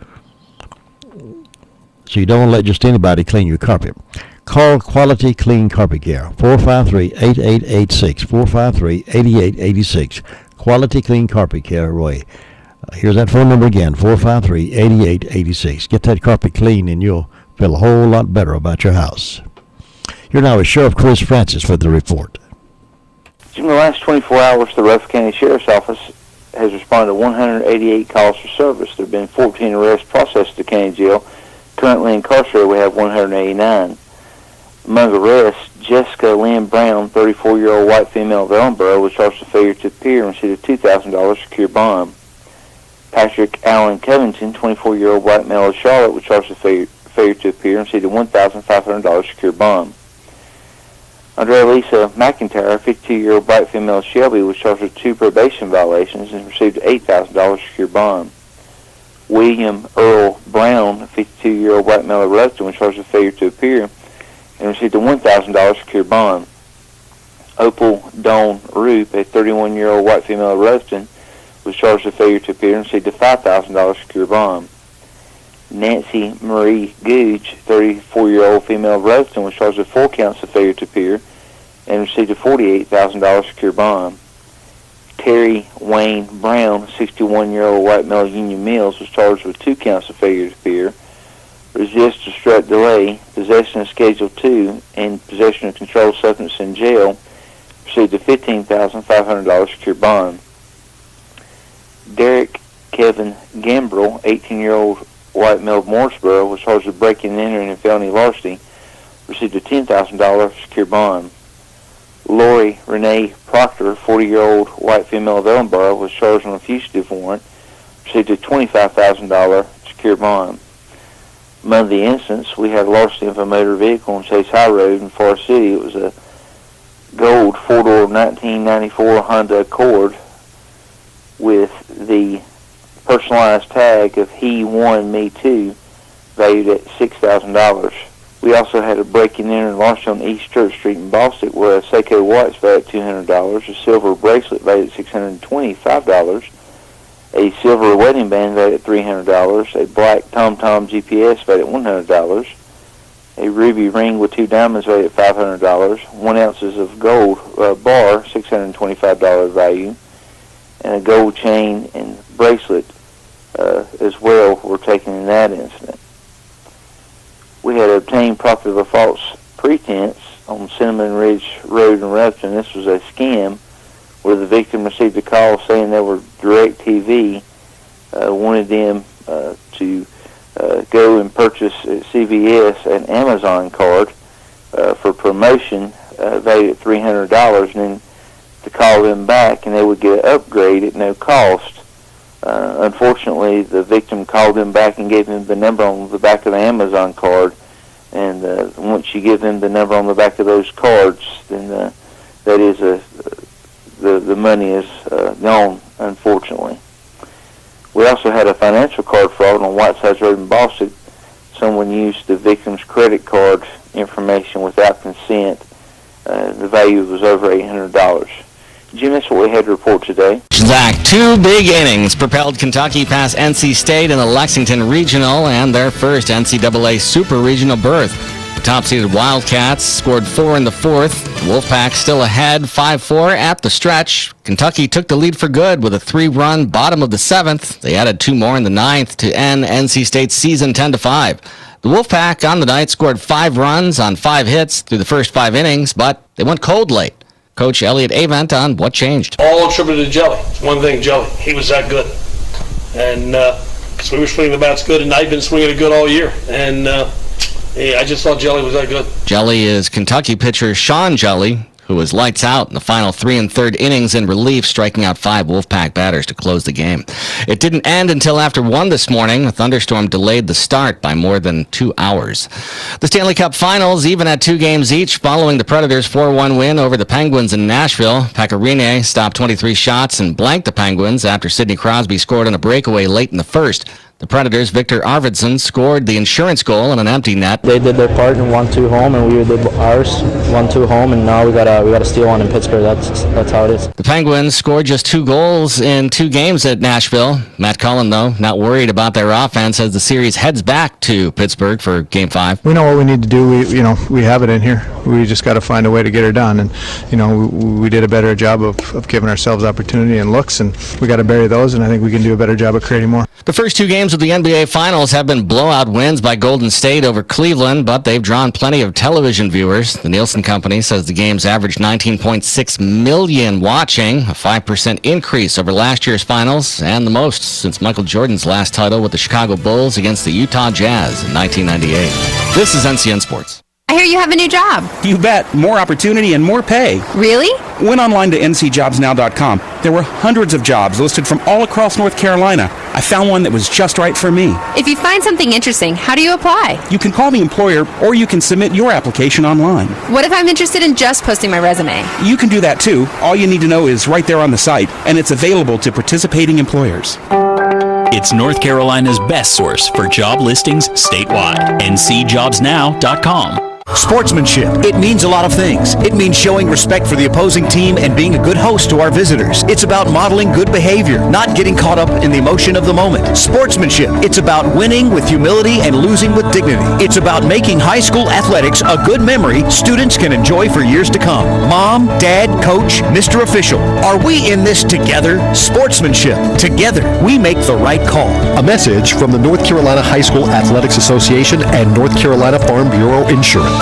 So you don't let just anybody clean your carpet. Call Quality Clean Carpet Care, 453-8886, 453-8886. Quality Clean Carpet Care, Roy. Here's that phone number again, 453-8886. Get that carpet clean and you'll feel a whole lot better about your house. Here now is Sheriff Chris Francis for the report. In the last 24 hours, the Rutherford County Sheriff's Office has responded to 188 calls for service. There have been 14 arrests processed at the county jail. Currently incarcerated, we have 189. Among arrests, Jessica Lynn Brown, 34-year-old white female of Ellenboro, was charged with failure to appear and received a $2,000 secure bond. Patrick Allen Covington, 24-year-old white male of Charlotte, was charged with failure to appear and received a $1,500 secure bond. Andrea Lisa McIntyre, 52-year-old white female of Shelby, was charged with 2 probation violations and received an $8,000 secure bond. William Earl Brown, a 52-year-old white male of Ruston, was charged with failure to appear and received a $1,000 secure bond. Opal Dawn Roop, a 31-year-old white female of Ruston, was charged with failure to appear and received a $5,000 secure bond. Nancy Marie Gooch, 34-year-old female of Ruston, was charged with 4 counts of failure to appear and received a $48,000 secure bond. Terry Wayne Brown, 61-year-old white male of Union Mills, was charged with 2 counts of failure to appear, resist, obstruct, delay, possession of Schedule 2, and possession of controlled substance in jail, received a $15,500 secure bond. Derek Kevin Gambrell, 18-year-old white male of Morrisboro, was charged with breaking and entering and felony larceny, received a $10,000 secure bond. Lori Renee Proctor, 40-year-old white female of Ellenboro, was charged on a fugitive warrant, received a $25,000 secure bond. Among the incidents, we had larceny of a motor vehicle on Chase High Road in Forest City. It was a gold 4-door 1994 Honda Accord with the personalized tag of He Won, Me Too, valued at $6,000. We also had a break-in and enter larceny on East Church Street in Boston where a Seiko watch valued at $200, a silver bracelet valued at $625, a silver wedding band valued at $300, a black TomTom GPS valued at $100, a ruby ring with 2 diamonds valued at $500, 1 ounce of gold bar, $625 value, and a gold chain and bracelet as well were taken in that incident. We had obtained property of a false pretense on Cinnamon Ridge Road in Ruston. This was a scam where the victim received a call saying they were DirecTV, wanted them to go and purchase at CVS an Amazon card for promotion valued at $300, and then to call them back and they would get an upgrade at no cost. Unfortunately, the victim called them back and gave them the number on the back of the Amazon card, and once you give them the number on the back of those cards, then that is the money is gone, unfortunately. We also had a financial card fraud on Whitesides Road in Boston. Someone used the victim's credit card information without consent. The value was over $800. Jim, that's what we had to report today. Zach, 2 big innings propelled Kentucky past NC State in the Lexington Regional and their first NCAA Super Regional berth. The top-seeded Wildcats scored 4 in the 4th. The Wolfpack still ahead 5-4 at the stretch. Kentucky took the lead for good with a 3-run bottom of the 7th. They added 2 more in the 9th to end NC State's season 10-5. The Wolfpack on the night scored 5 runs on 5 hits through the first 5 innings, but They went cold late. Coach Elliot Avent on what changed. All attributed to Jelly. It's one thing, Jelly. He was that good. And because we were swinging the bats good, and I've been swinging it good all year. And I just thought Jelly was that good. Jelly is Kentucky pitcher Sean Jelly, who was lights out in the final 3 1/3 innings in relief, striking out 5 Wolfpack batters to close the game. It didn't end until after 1 this morning. A thunderstorm delayed the start by more than 2 hours. The Stanley Cup Finals, even at 2 games each, following the Predators' 4-1 win over the Penguins in Nashville. Pecorine stopped 23 shots and blanked the Penguins after Sidney Crosby scored on a breakaway late in the first. The Predators' Victor Arvidsson scored the insurance goal on an empty net. They did their part and 1-2 home, and we did ours 1-2 home, and now we got to steal one in Pittsburgh. That's how it is. The Penguins scored just 2 goals in 2 games at Nashville. Matt Cullen, though, not worried about their offense as the series heads back to Pittsburgh for Game 5. We know what we need to do. We have it in here. We just got to find a way to get it done, and we did a better job of giving ourselves opportunity and looks, and we got to bury those, and I think we can do a better job of creating more. The first 2 games of the NBA Finals have been blowout wins by Golden State over Cleveland, but they've drawn plenty of television viewers. The Nielsen Company says the games averaged 19.6 million watching, a 5% increase over last year's finals, and the most since Michael Jordan's last title with the Chicago Bulls against the Utah Jazz in 1998. This is NCN Sports. I hear you have a new job. You bet. More opportunity and more pay. Really? Went online to ncjobsnow.com. There were hundreds of jobs listed from all across North Carolina. I found one that was just right for me. If you find something interesting, how do you apply? You can call the employer or you can submit your application online. What if I'm interested in just posting my resume? You can do that too. All you need to know is right there on the site, and it's available to participating employers. It's North Carolina's best source for job listings statewide. ncjobsnow.com. Sportsmanship. It means a lot of things. It means showing respect for the opposing team and being a good host to our visitors. It's about modeling good behavior, not getting caught up in the emotion of the moment. Sportsmanship. It's about winning with humility and losing with dignity. It's about making high school athletics a good memory students can enjoy for years to come. Mom, Dad, Coach, Mr. Official. Are we in this together? Sportsmanship. Together, we make the right call. A message from the North Carolina High School Athletics Association and North Carolina Farm Bureau Insurance.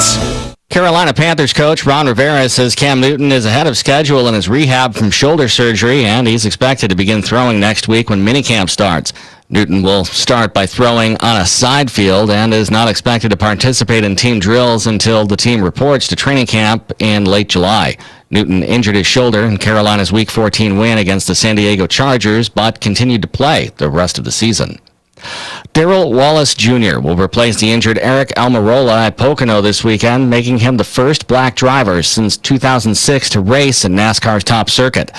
Carolina Panthers coach Ron Rivera says Cam Newton is ahead of schedule in his rehab from shoulder surgery, and he's expected to begin throwing next week when minicamp starts. Newton will start by throwing on a side field and is not expected to participate in team drills until the team reports to training camp in late July. Newton injured his shoulder in Carolina's Week 14 win against the San Diego Chargers, but continued to play the rest of the season. Darrell Wallace Jr. will replace the injured Eric Almirola at Pocono this weekend, making him the first black driver since 2006 to race in NASCAR's top circuit.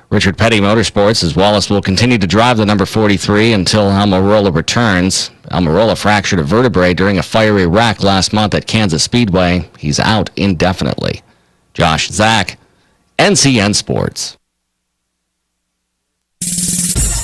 Richard Petty Motorsports says Wallace will continue to drive the number 43 until Almirola returns. Almirola fractured a vertebrae during a fiery wreck last month at Kansas Speedway. He's out indefinitely. Josh Zach, NCN Sports.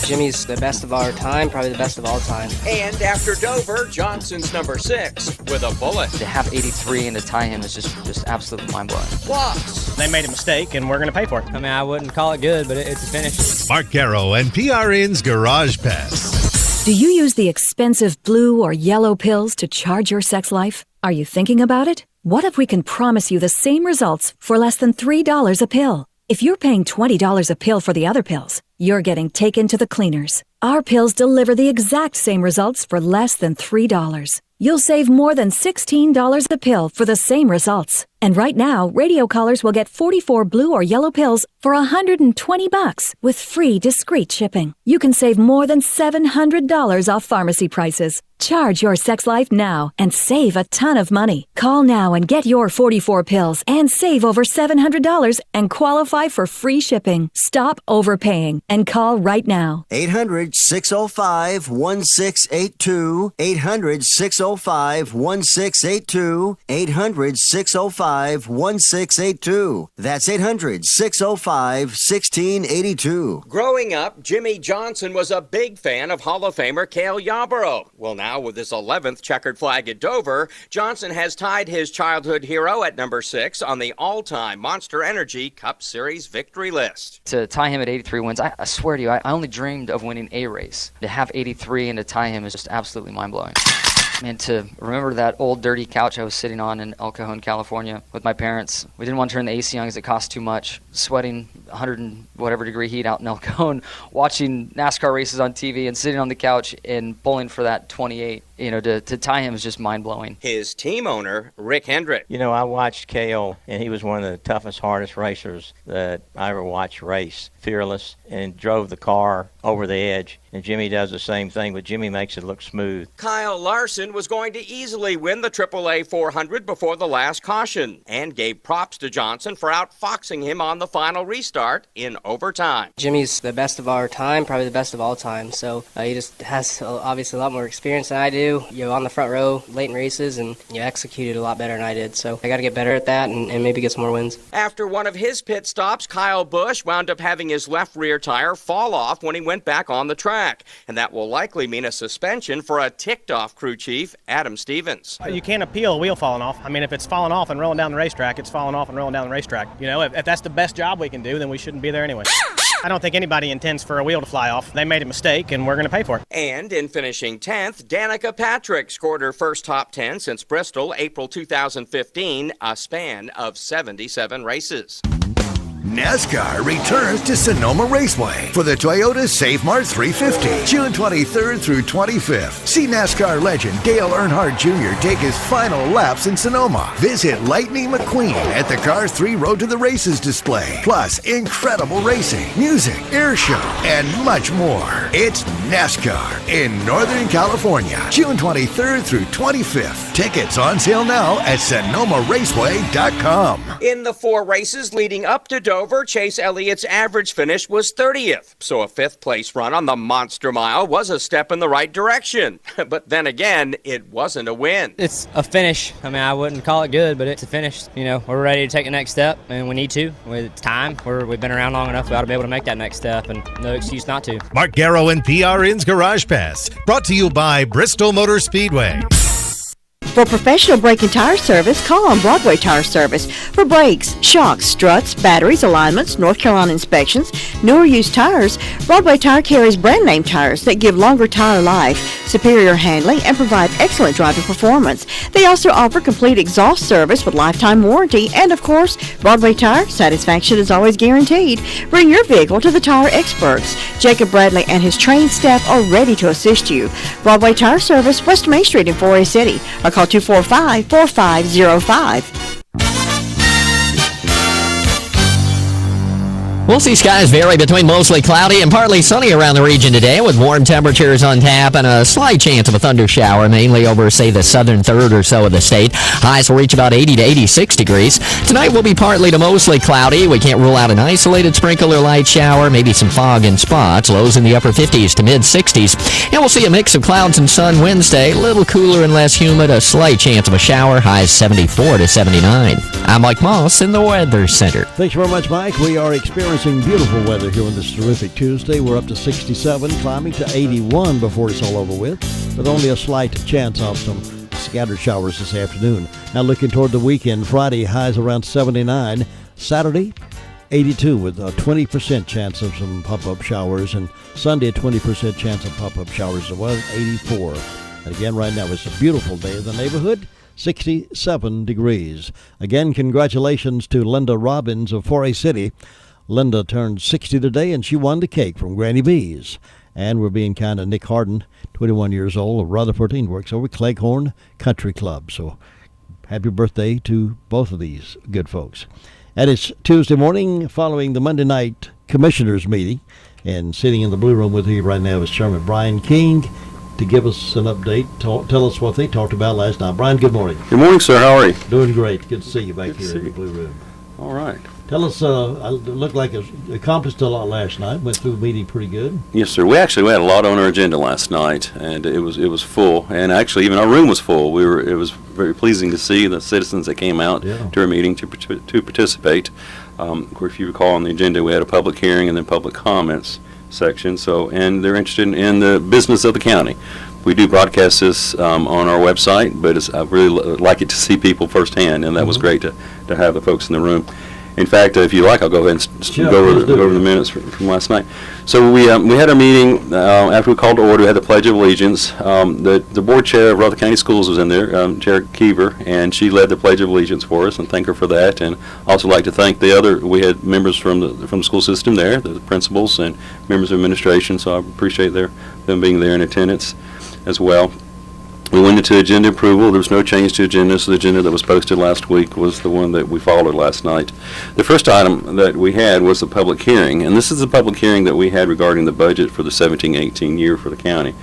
Jimmy's the best of our time, probably the best of all time. And after Dover, Johnson's number 6 with a bullet. To have 83 and to tie him is just absolutely mind-blowing. Plus, they made a mistake, and we're going to pay for it. I mean, I wouldn't call it good, but it's a finish. Mark Caro and PRN's Garage Pass. Do you use the expensive blue or yellow pills to charge your sex life? Are you thinking about it? What if we can promise you the same results for less than $3 a pill? If you're paying $20 a pill for the other pills, you're getting taken to the cleaners. Our pills deliver the exact same results for less than $3. You'll save more than $16 a pill for the same results. And right now, radio callers will get 44 blue or yellow pills for $120 with free discreet shipping. You can save more than $700 off pharmacy prices. Charge your sex life now and save a ton of money. Call now and get your 44 pills and save over $700 and qualify for free shipping. Stop overpaying and call right now. 800-605-1682. 800-605-1682. 800-605-1682. That's 800-605-1682. Growing up, Jimmy Johnson was a big fan of Hall of Famer Cale Yarborough. Well, now with his 11th checkered flag at Dover, Johnson has tied his childhood hero at number 6 on the all-time Monster Energy Cup Series victory list. To tie him at 83 wins, I swear to you, I only dreamed of winning a race. To have 83 and to tie him is just absolutely mind-blowing. And to remember that old dirty couch I was sitting on in El Cajon, California with my parents. We didn't want to turn the AC on because it cost too much. Sweating 100 and whatever degree heat out in El Cajon, watching NASCAR races on TV and sitting on the couch and pulling for that 28. To tie him is just mind-blowing. His team owner, Rick Hendrick. I watched KO, and he was one of the toughest, hardest racers that I ever watched race. Fearless, and drove the car over the edge. And Jimmy does the same thing, but Jimmy makes it look smooth. Kyle Larson was going to easily win the AAA 400 before the last caution and gave props to Johnson for outfoxing him on the final restart in overtime. Jimmy's the best of our time, probably the best of all time. So he just has obviously a lot more experience than I do. On the front row, late in races, and executed a lot better than I did. So I got to get better at that and maybe get some more wins. After one of his pit stops, Kyle Busch wound up having his left rear tire fall off when he went back on the track. And that will likely mean a suspension for a ticked-off crew chief, Adam Stevens. You can't appeal a wheel falling off. I mean, if it's falling off and rolling down the racetrack, it's falling off and rolling down the racetrack. If that's the best job we can do, then we shouldn't be there anyway. I don't think anybody intends for a wheel to fly off. They made a mistake, and we're going to pay for it. And in finishing 10th, Danica Patrick scored her first top 10 since Bristol, April 2015, a span of 77 races. NASCAR returns to Sonoma Raceway for the Toyota Safe Mart 350, June 23rd through 25th. See NASCAR legend Dale Earnhardt Jr. take his final laps in Sonoma. Visit Lightning McQueen at the Cars 3 Road to the Races display. Plus, incredible racing, music, air show, and much more. It's NASCAR in Northern California, June 23rd through 25th. Tickets on sale now at SonomaRaceway.com. In the 4 races leading up to Dover, Chase Elliott's average finish was 30th, so a 5th place run on the Monster Mile was a step in the right direction. But then again, it wasn't a win. It's a finish. I mean, I wouldn't call it good, but it's a finish. We're ready to take the next step, and we need to. It's time. We've been around long enough. We ought to be able to make that next step, and no excuse not to. Mark Garrow and PRN's Garage Pass, brought to you by Bristol Motor Speedway. For professional brake and tire service, call on Broadway Tire Service. For brakes, shocks, struts, batteries, alignments, North Carolina inspections, newer used tires, Broadway Tire carries brand name tires that give longer tire life, superior handling, and provide excellent driving performance. They also offer complete exhaust service with lifetime warranty, and of course, Broadway Tire satisfaction is always guaranteed. Bring your vehicle to the tire experts. Jacob Bradley and his trained staff are ready to assist you. Broadway Tire Service, West Main Street in 4A City, or call 245-4505. We'll see skies vary between mostly cloudy and partly sunny around the region today, with warm temperatures on tap and a slight chance of a thunder shower, mainly over, say, the southern third or so of the state. Highs will reach about 80 to 86 degrees. Tonight will be partly to mostly cloudy. We can't rule out an isolated sprinkle or light shower, maybe some fog in spots. Lows in the upper 50s to mid-60s. And we'll see a mix of clouds and sun Wednesday. A little cooler and less humid. A slight chance of a shower. Highs 74 to 79. I'm Mike Moss in the Weather Center. Thanks very much, Mike. We are experiencing beautiful weather here on this terrific Tuesday. We're up to 67, climbing to 81 before it's all over with only a slight chance of some scattered showers this afternoon. Now looking toward the weekend, Friday highs around 79, Saturday 82 with a 20% chance of some pop-up showers, and Sunday a 20% chance of pop-up showers as well, 84. And again, right now it's a beautiful day in the neighborhood. 67 degrees. Again, congratulations to Linda Robbins of 4A City. Linda turned 60 today, and she won the cake from Granny V's. And we're being kind of Nick Harden, 21 years old, of Rutherford, and works over at Cleghorn Country Club. So happy birthday to both of these good folks. And it's Tuesday morning following the Monday night commissioners meeting. And sitting in the Blue Room with you right now is Chairman Brian King to give us an update, tell us what they talked about last night. Brian, good morning. Good morning, sir. How are you? Doing great. Good to see you back here in the Blue Room. All right. Tell us, it looked like it accomplished a lot last night. Went through the meeting pretty good. Yes, sir. We had a lot on our agenda last night, and it was full. And actually, even our room was full. It was very pleasing to see the citizens that came out to our meeting to participate. Of course, if you recall, on the agenda we had a public hearing and then public comments section. And they're interested in the business of the county. We do broadcast this on our website, but I really like it to see people firsthand, and that was great to have the folks in the room. In fact, if you like, I'll go ahead and Sure, go please do. over the minutes from last night. So we had a meeting after we called to order. We had the Pledge of Allegiance. The board chair of Rutherford County Schools was in there, Chair Keever, and she led the Pledge of Allegiance for us, and thank her for that. And also like to thank we had members from the school system there, the principals and members of administration. So I appreciate them being there in attendance as well. We went into agenda approval. There was no change to agenda, so the agenda that was posted last week was the one that we followed last night. The first item that we had was the public hearing, and this is the public hearing that we had regarding the budget for the 17-18 year for the county.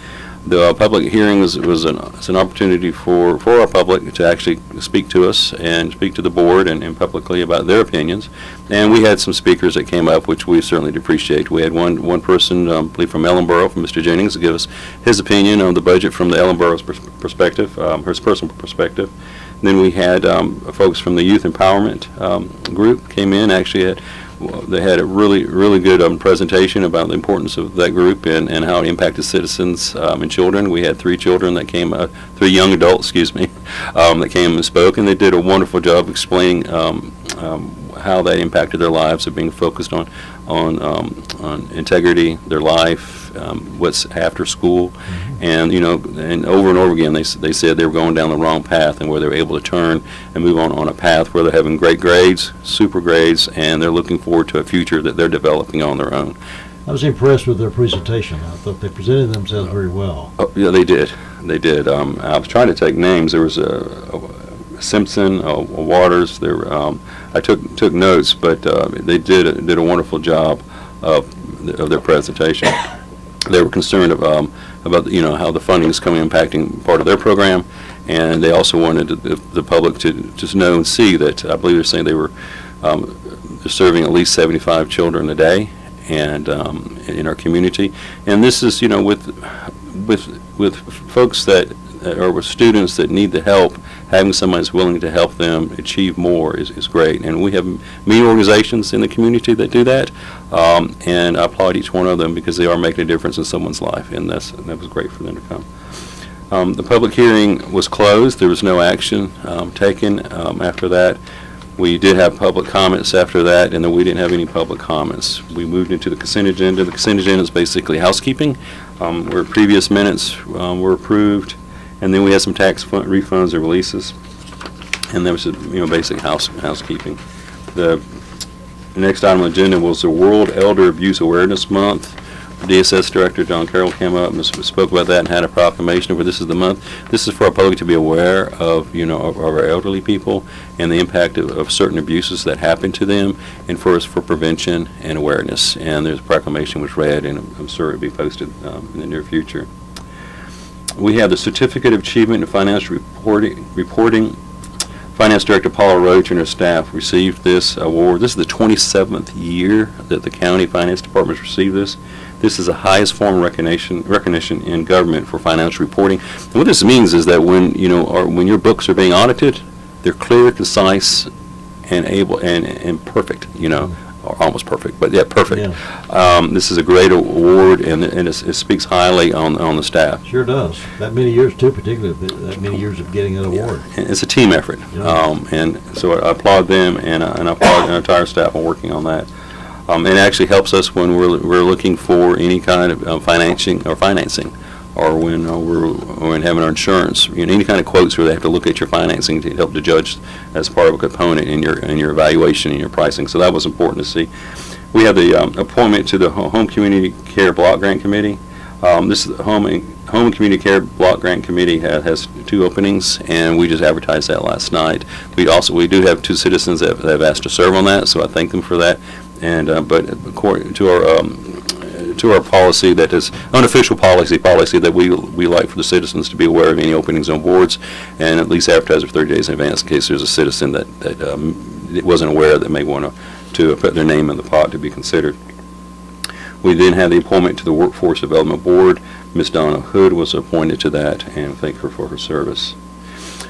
The public hearing was an opportunity for our public to actually speak to us and speak to the board and publicly about their opinions. And we had some speakers that came up, which we certainly appreciate. We had one person, I believe from Ellenboro, from Mr. Jennings, to give us his opinion on the budget from the Ellenboro's perspective, his personal perspective. And then we had folks from the Youth Empowerment group came in. Actually, they had a really good presentation about the importance of that group and how it impacted citizens and children. We had three young adults, that came and spoke, and they did a wonderful job explaining how that impacted their lives, of being focused on integrity, their life, what's after school, and and over again they said they were going down the wrong path, and where they were able to turn and move on a path where they're having great grades, super grades, and they're looking forward to a future that they're developing on their own. I was impressed with their presentation. I thought they presented themselves very well. Oh, yeah, they did. I was trying to take names. There was a Simpson, Waters. I took notes, but they did a wonderful job of their presentation. They were concerned about how the funding is impacting part of their program, and they also wanted the public to just know and see that I believe they're saying they're serving at least 75 children a day, and in our community. And this is with folks or with students that need the help. Having someone that's willing to help them achieve more is great. And we have many organizations in the community that do that, and I applaud each one of them because they are making a difference in someone's life, and that was great for them to come. The public hearing was closed. There was no action taken after that. We did have public comments after that, and then we didn't have any public comments. We moved into the consent agenda. The consent agenda is basically housekeeping, where previous minutes were approved. And then we had some tax refunds and releases, and that was basic housekeeping. The next item on the agenda was the World Elder Abuse Awareness Month. DSS Director John Carroll came up and spoke about that and had a proclamation for this is the month. This is for our public to be aware of of our elderly people and the impact of certain abuses that happen to them, and for prevention and awareness. And there's a proclamation which read, and I'm sure it'll be posted in the near future. We have the Certificate of Achievement in Financial Reporting. Finance Director Paula Roach and her staff received this award. This is the 27th year that the County Finance Department has received this. This is the highest form of recognition in government for financial reporting. And what this means is that when your books are being audited, they're clear, concise, and able and perfect. Or almost perfect, but yeah, perfect. Yeah. This is a great award, and it speaks highly on the staff. Sure does. That many years, too, particularly that many years of getting an award. And it's a team effort, and so I applaud them, and I applaud our entire staff on working on that. It actually helps us when we're looking for any kind of financing, or when we're having our insurance, any kind of quotes where they have to look at your financing to help to judge as part of a component in your evaluation and your pricing. So that was important to see. We have the appointment to the Home Community Care Block Grant Committee. This is the Home and Community Care Block Grant Committee has 2 openings, and we just advertised that last night. We do have 2 citizens that have asked to serve on that, so I thank them for that. And but according to our policy, that is unofficial policy that we like for the citizens to be aware of any openings on boards, and at least advertise for 30 days in advance in case there's a citizen that wasn't aware that may want to put their name in the pot to be considered. We then had the appointment to the Workforce Development Board. Ms. Donna Hood was appointed to that, and thank her for her service.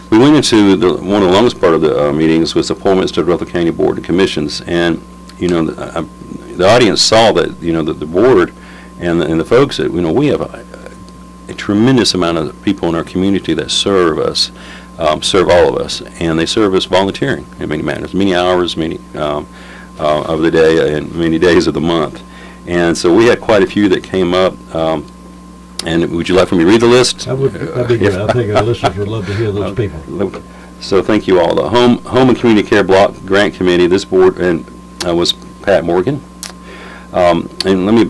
We went into one of the longest part of the meetings was appointments to the Rutherford County Board of Commissions, and the audience saw that the board and the folks that we have a tremendous amount of people in our community that serve all of us, and they serve us volunteering in many manners, many hours, many of the day and many days of the month. And so we had quite a few that came up. And would you like for me to read the list? That'd be good. I think our listeners would love to hear those people. So thank you all. The Home and Community Care Block Grant Committee, this board and was Pat Morgan. And let me,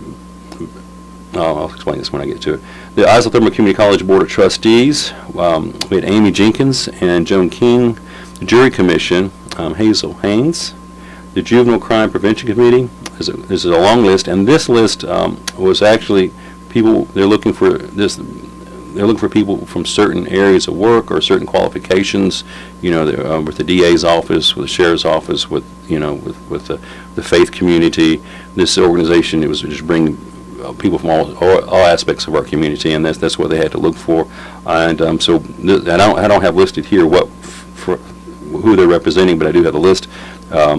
I'll explain this when I get to it. The Isothermal Community College Board of Trustees, we had Amy Jenkins and Joan King. The Jury Commission, Hazel Haynes. The Juvenile Crime Prevention Committee is a long list, and this list was actually people, they're looking for people from certain areas of work or certain qualifications, with the DA's office, with the sheriff's office, with the faith community. This organization, it was just bring people from all aspects of our community, and that's what they had to look for. And so I don't have listed here who they're representing, but I do have the list.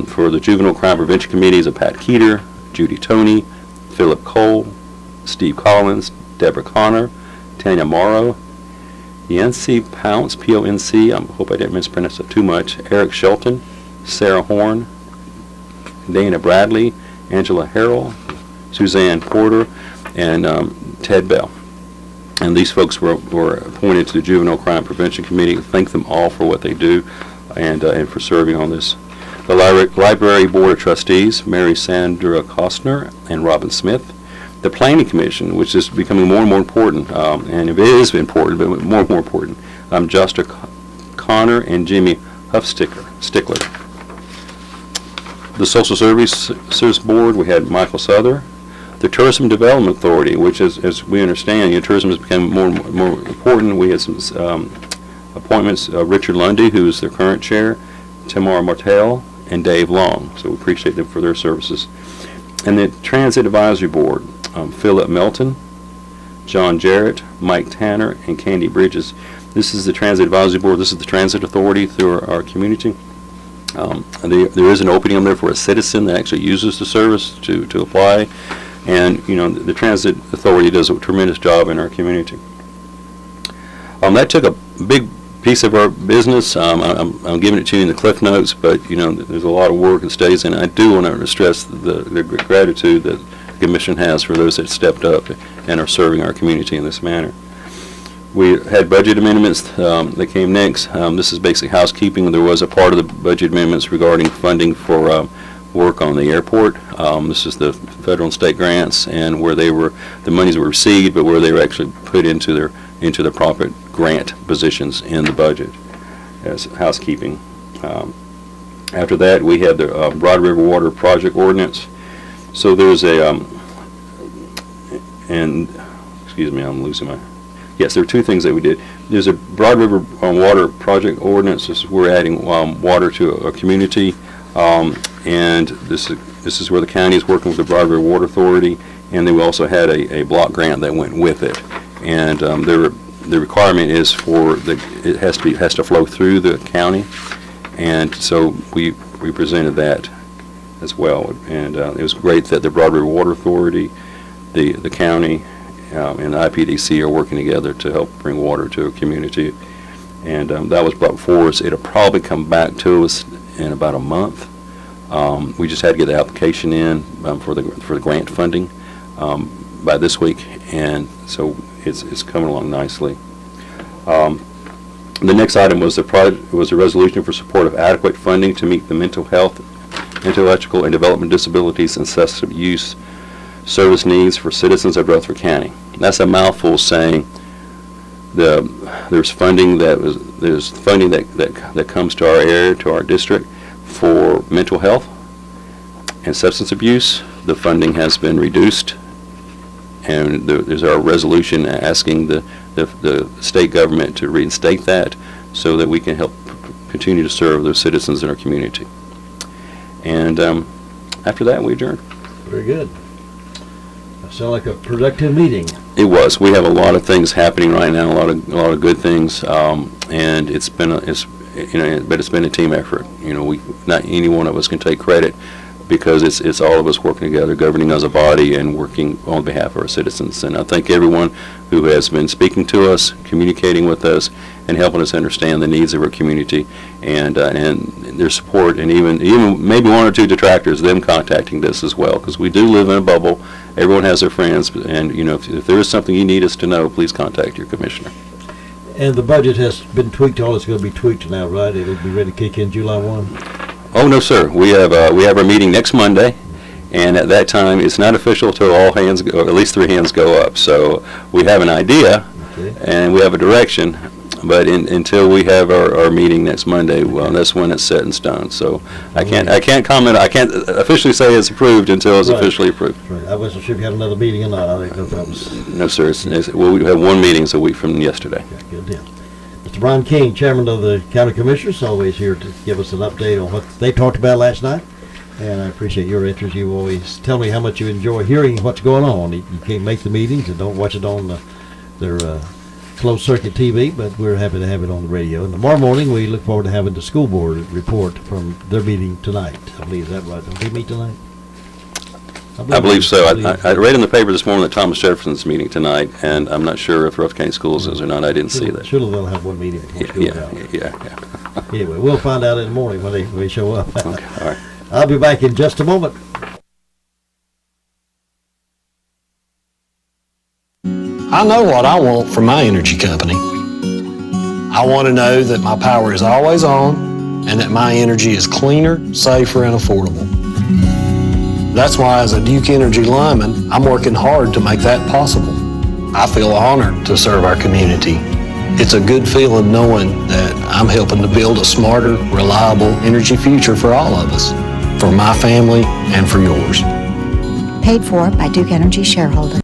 For the Juvenile Crime Prevention Committees of Pat Keeter, Judy Toney, Philip Cole, Steve Collins, Deborah Connor, Tanya Morrow, Yancey Pounce, P-O-N-C, I hope I didn't mispronounce it too much, Eric Shelton, Sarah Horn, Dana Bradley, Angela Harrell, Suzanne Porter, and Ted Bell. And these folks were appointed to the Juvenile Crime Prevention Committee. Thank them all for what they do and for serving on this. The Library Board of Trustees, Mary Sandra Costner and Robin Smith. The Planning Commission, which is becoming more and more important, and it is important, but more and more important, Josta Connor and Jimmy Stickler. The Social Services Board, we had Michael Souther. The Tourism Development Authority, which is, as we understand, tourism has become more and more important. We had some appointments, Richard Lundy, who is their current chair, Tamara Martell, and Dave Long. So we appreciate them for their services. And the Transit Advisory Board, Philip Melton, John Jarrett, Mike Tanner, and Candy Bridges. This is the Transit Advisory Board. This is the transit authority through our community. There is an opening on there for a citizen that actually uses the service to apply. And, the Transit Authority does a tremendous job in our community. That took a big piece of our business. I'm giving it to you in the Cliff Notes, but, there's a lot of work that stays in. I do want to stress the gratitude that the Commission has for those that stepped up and are serving our community in this manner. We had budget amendments that came next. This is basically housekeeping. There was a part of the budget amendments regarding funding for work on the airport. This is the federal and state grants, and where the monies were received, but where they were actually put into the proper grant positions in the budget as housekeeping. After that, we had the Broad River Water Project Ordinance. So there's yes, there are two things that we did. There's a Broad River Water Project Ordinance. This is we're adding water to a community, and this is where the county is working with the Broad River Water Authority, and then we also had a block grant that went with it. And the requirement is it has to flow through the county, and so we presented that as well. And it was great that the Broad River Water Authority, the county, and the IPDC are working together to help bring water to a community. And that was brought before us. It'll probably come back to us in about a month. We just had to get the application in for the grant funding by this week, and so it's coming along nicely. The next item was a resolution for support of adequate funding to meet the mental health, intellectual, and development disabilities and substance use service needs for citizens of Rutherford County. That's a mouthful saying there's funding that comes to our area, to our district, for mental health and substance abuse. The funding has been reduced, and there's our resolution asking the state government to reinstate that so that we can help continue to serve those citizens in our community. And after that, we adjourn. Very good. That sounded like a productive meeting. It was. We have a lot of things happening right now, a lot of good things, and it's been a team effort. Not any one of us can take credit because it's all of us working together, governing as a body and working on behalf of our citizens. And I thank everyone who has been speaking to us, communicating with us, and helping us understand the needs of our community and their support, and even maybe one or two detractors, them contacting us as well, because we do live in a bubble. Everyone has their friends, and if there is something you need us to know, please contact your commissioner. And the budget has been tweaked. All it's going to be tweaked now, right? It'll be ready to kick in July 1. Oh no, sir. We have our meeting next Monday, and at that time it's not official till all hands, or at least 3 hands go up. So we have an idea, and we have a direction. But until we have our meeting next Monday, well, that's when it's set in stone. So I can't comment. I can't officially say it's approved until it's officially approved. Right. I wasn't sure if you had another meeting or not. I didn't know if that was. No, sir. We have one meeting a week from yesterday. Okay, good deal. Mr. Brian King, Chairman of the County Commissioners, always here to give us an update on what they talked about last night. And I appreciate your interest. You always tell me how much you enjoy hearing what's going on. You can't make the meetings and don't watch it on their closed circuit TV, but we're happy to have it on the radio. And tomorrow morning, we look forward to having the school board report from their meeting tonight. I believe, is that right? Don't they meet tonight? I believe so. I read in the paper this morning that Thomas Jefferson's meeting tonight, and I'm not sure if Rutherford County Schools is or not. I didn't see that. Surely they'll have one meeting before school out. Yeah. Anyway, we'll find out in the morning when they show up. Okay, all right. I'll be back in just a moment. I know what I want from my energy company. I want to know that my power is always on and that my energy is cleaner, safer, and affordable. That's why as a Duke Energy lineman, I'm working hard to make that possible. I feel honored to serve our community. It's a good feeling knowing that I'm helping to build a smarter, reliable energy future for all of us, for my family and for yours. Paid for by Duke Energy shareholders.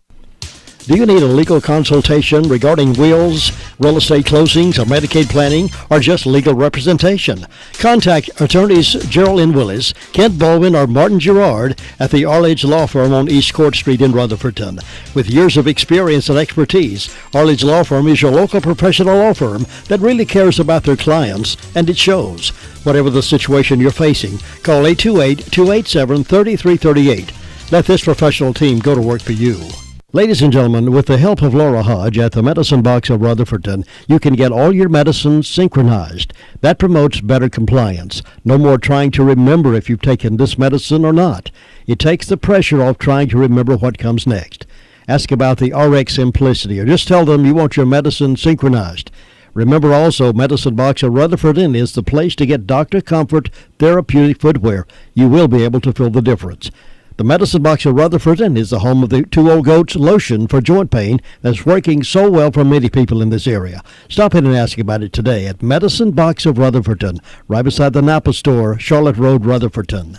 Do you need a legal consultation regarding wills, real estate closings, or Medicaid planning, or just legal representation? Contact attorneys Geraldine Willis, Kent Baldwin, or Martin Gerard at the Arledge Law Firm on East Court Street in Rutherfordton. With years of experience and expertise, Arledge Law Firm is your local professional law firm that really cares about their clients, and it shows. Whatever the situation you're facing, call 828-287-3338. Let this professional team go to work for you. Ladies and gentlemen, with the help of Laura Hodge at the Medicine Box of Rutherfordton, you can get all your medicines synchronized. That promotes better compliance. No more trying to remember if you've taken this medicine or not. It takes the pressure off trying to remember what comes next. Ask about the RX Simplicity, or just tell them you want your medicine synchronized. Remember also, Medicine Box of Rutherfordton is the place to get Dr. Comfort therapeutic footwear. You will be able to feel the difference. The Medicine Box of Rutherfordton is the home of the 2 Old Goats lotion for joint pain that's working so well for many people in this area. Stop in and ask about it today at Medicine Box of Rutherfordton, right beside the Napa store, Charlotte Road, Rutherfordton.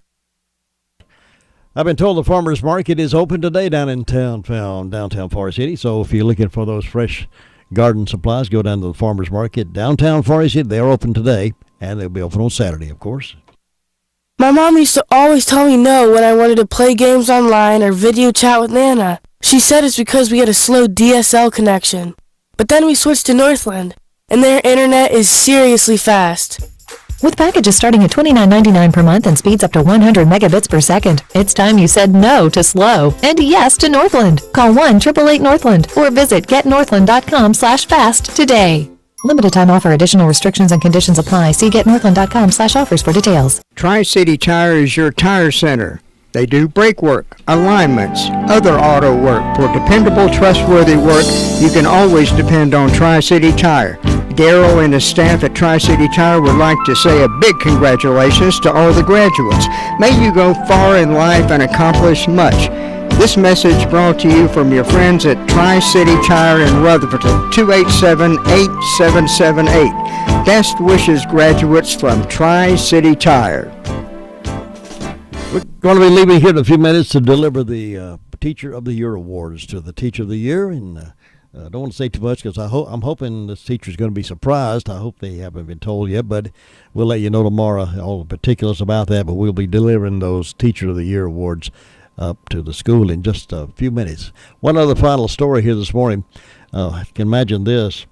I've been told the farmers market is open today down in downtown Forest City, so if you're looking for those fresh garden supplies, go down to the farmers market downtown Forest City. They're open today, and they'll be open on Saturday, of course. My mom used to always tell me no when I wanted to play games online or video chat with Nana. She said it's because we had a slow DSL connection. But then we switched to Northland, and their internet is seriously fast. With packages starting at $29.99 per month and speeds up to 100 megabits per second, it's time you said no to slow and yes to Northland. Call 1-888-NORTHLAND or visit getnorthland.com/fast today. Limited time offer. Additional restrictions and conditions apply. See getnorthland.com/offers for details. Tri-City Tire is your tire center. They do brake work, alignments, other auto work. For dependable, trustworthy work, you can always depend on Tri-City Tire. Darrell and his staff at Tri-City Tire would like to say a big congratulations to all the graduates. May you go far in life and accomplish much. This message brought to you from your friends at Tri-City Tire in Rutherfordton, 287-8778. Best wishes, graduates, from Tri-City Tire. We're going to be leaving here in a few minutes to deliver the Teacher of the Year awards to the Teacher of the Year. And I don't want to say too much because I'm hoping this teacher is going to be surprised. I hope they haven't been told yet, but we'll let you know tomorrow all the particulars about that. But we'll be delivering those Teacher of the Year awards up to the school in just a few minutes. One other final story here this morning. You can imagine this.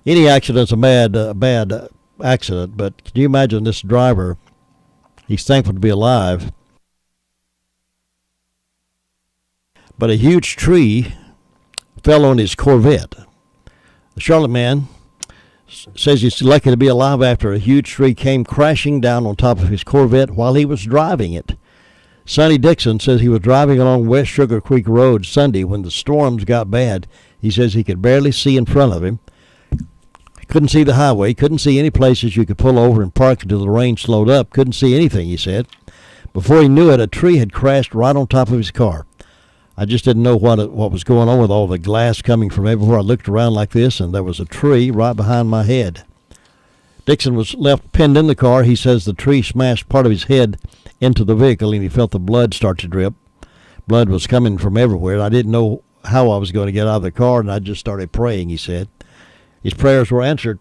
Any accident's a bad accident, but can you imagine this driver? He's thankful to be alive. But a huge tree fell on his Corvette. The Charlotte man says he's lucky to be alive after a huge tree came crashing down on top of his Corvette while he was driving it. Sonny Dixon says he was driving along West Sugar Creek Road Sunday when the storms got bad. He says he could barely see in front of him. Couldn't see the highway, couldn't see any places you could pull over and park until the rain slowed up, couldn't see anything, he said. Before he knew it, a tree had crashed right on top of his car. I just didn't know what was going on with all the glass coming from everywhere. I looked around like this, and there was a tree right behind my head. Dixon was left pinned in the car. He says the tree smashed part of his head into the vehicle, and he felt the blood start to drip. Blood was coming from everywhere, and I didn't know how I was going to get out of the car, and I just started praying, he said. His prayers were answered.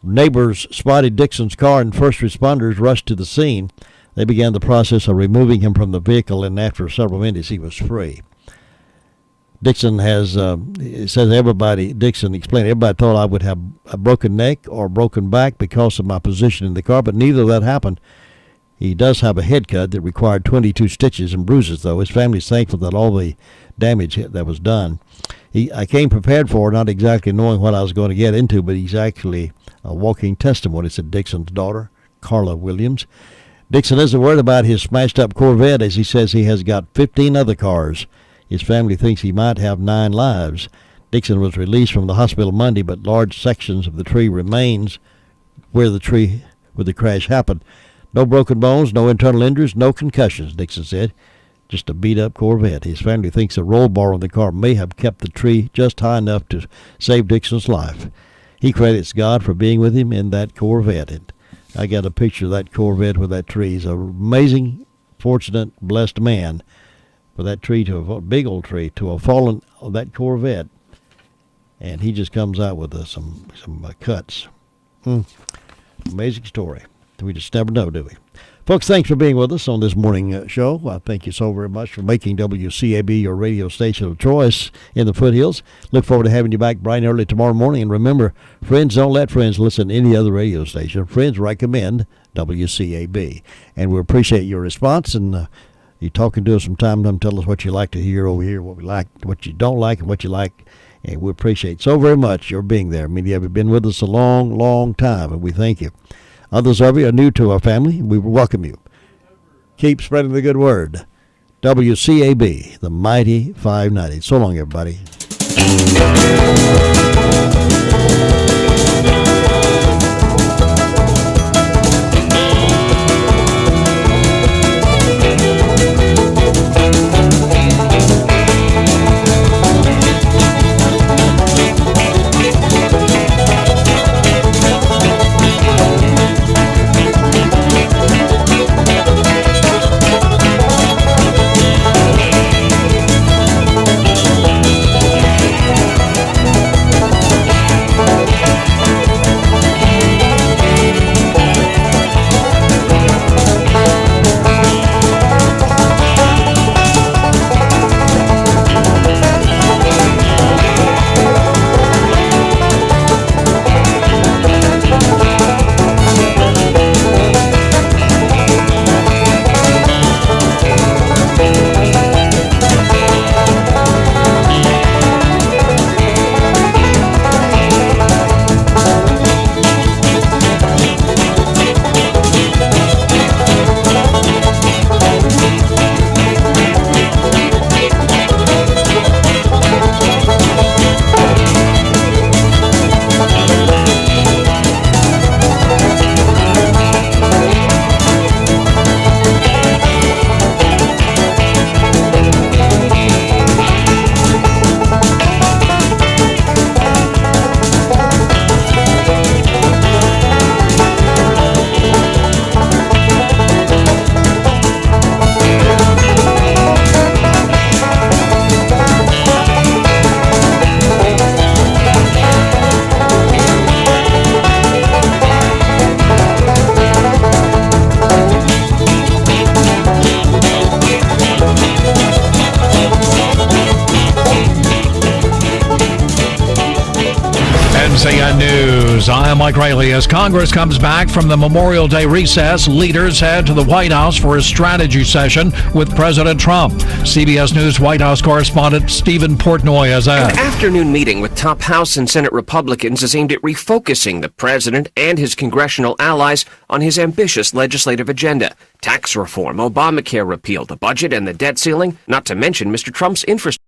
Neighbors spotted Dixon's car, and first responders rushed to the scene. They began the process of removing him from the vehicle, and after several minutes, he was free. Dixon Dixon explained, everybody thought I would have a broken neck or a broken back because of my position in the car, but neither of that happened. He does have a head cut that required 22 stitches and bruises, though. His family's thankful that all the damage that was done. I came prepared for it, not exactly knowing what I was going to get into, but he's actually a walking testimony, said Dixon's daughter, Carla Williams. Dixon isn't worried about his smashed-up Corvette, as he says he has got 15 other cars. His family thinks he might have 9 lives. Dixon was released from the hospital Monday, but large sections of the tree remains where the crash happened. No broken bones, no internal injuries, no concussions, Dixon said. Just a beat-up Corvette. His family thinks a roll bar on the car may have kept the tree just high enough to save Dixon's life. He credits God for being with him in that Corvette. And I got a picture of that Corvette with that tree. He's an amazing, fortunate, blessed man for that tree, to a big old tree, to have fallen on that Corvette. And he just comes out with some cuts. Amazing story. We just never know, do we? Folks, thanks for being with us on this morning show. I thank you so very much for making WCAB your radio station of choice in the foothills. Look forward to having you back bright and early tomorrow morning. And remember, friends don't let friends listen to any other radio station. Friends recommend WCAB. And we appreciate your response. And you talking to us from time to time, tell us what you like to hear over here, what we like, what you don't like, and what you like. And we appreciate so very much your being there. Many of you have been with us a long, long time, and we thank you. Others of you are new to our family. We welcome you. Keep spreading the good word. WCAB, the mighty 590. So long, everybody. Mike Raley. As Congress comes back from the Memorial Day recess, leaders head to the White House for a strategy session with President Trump. CBS News White House correspondent Stephen Portnoy has asked. An afternoon meeting with top House and Senate Republicans is aimed at refocusing the president and his congressional allies on his ambitious legislative agenda. Tax reform, Obamacare repeal, the budget, and the debt ceiling, not to mention Mr. Trump's infrastructure.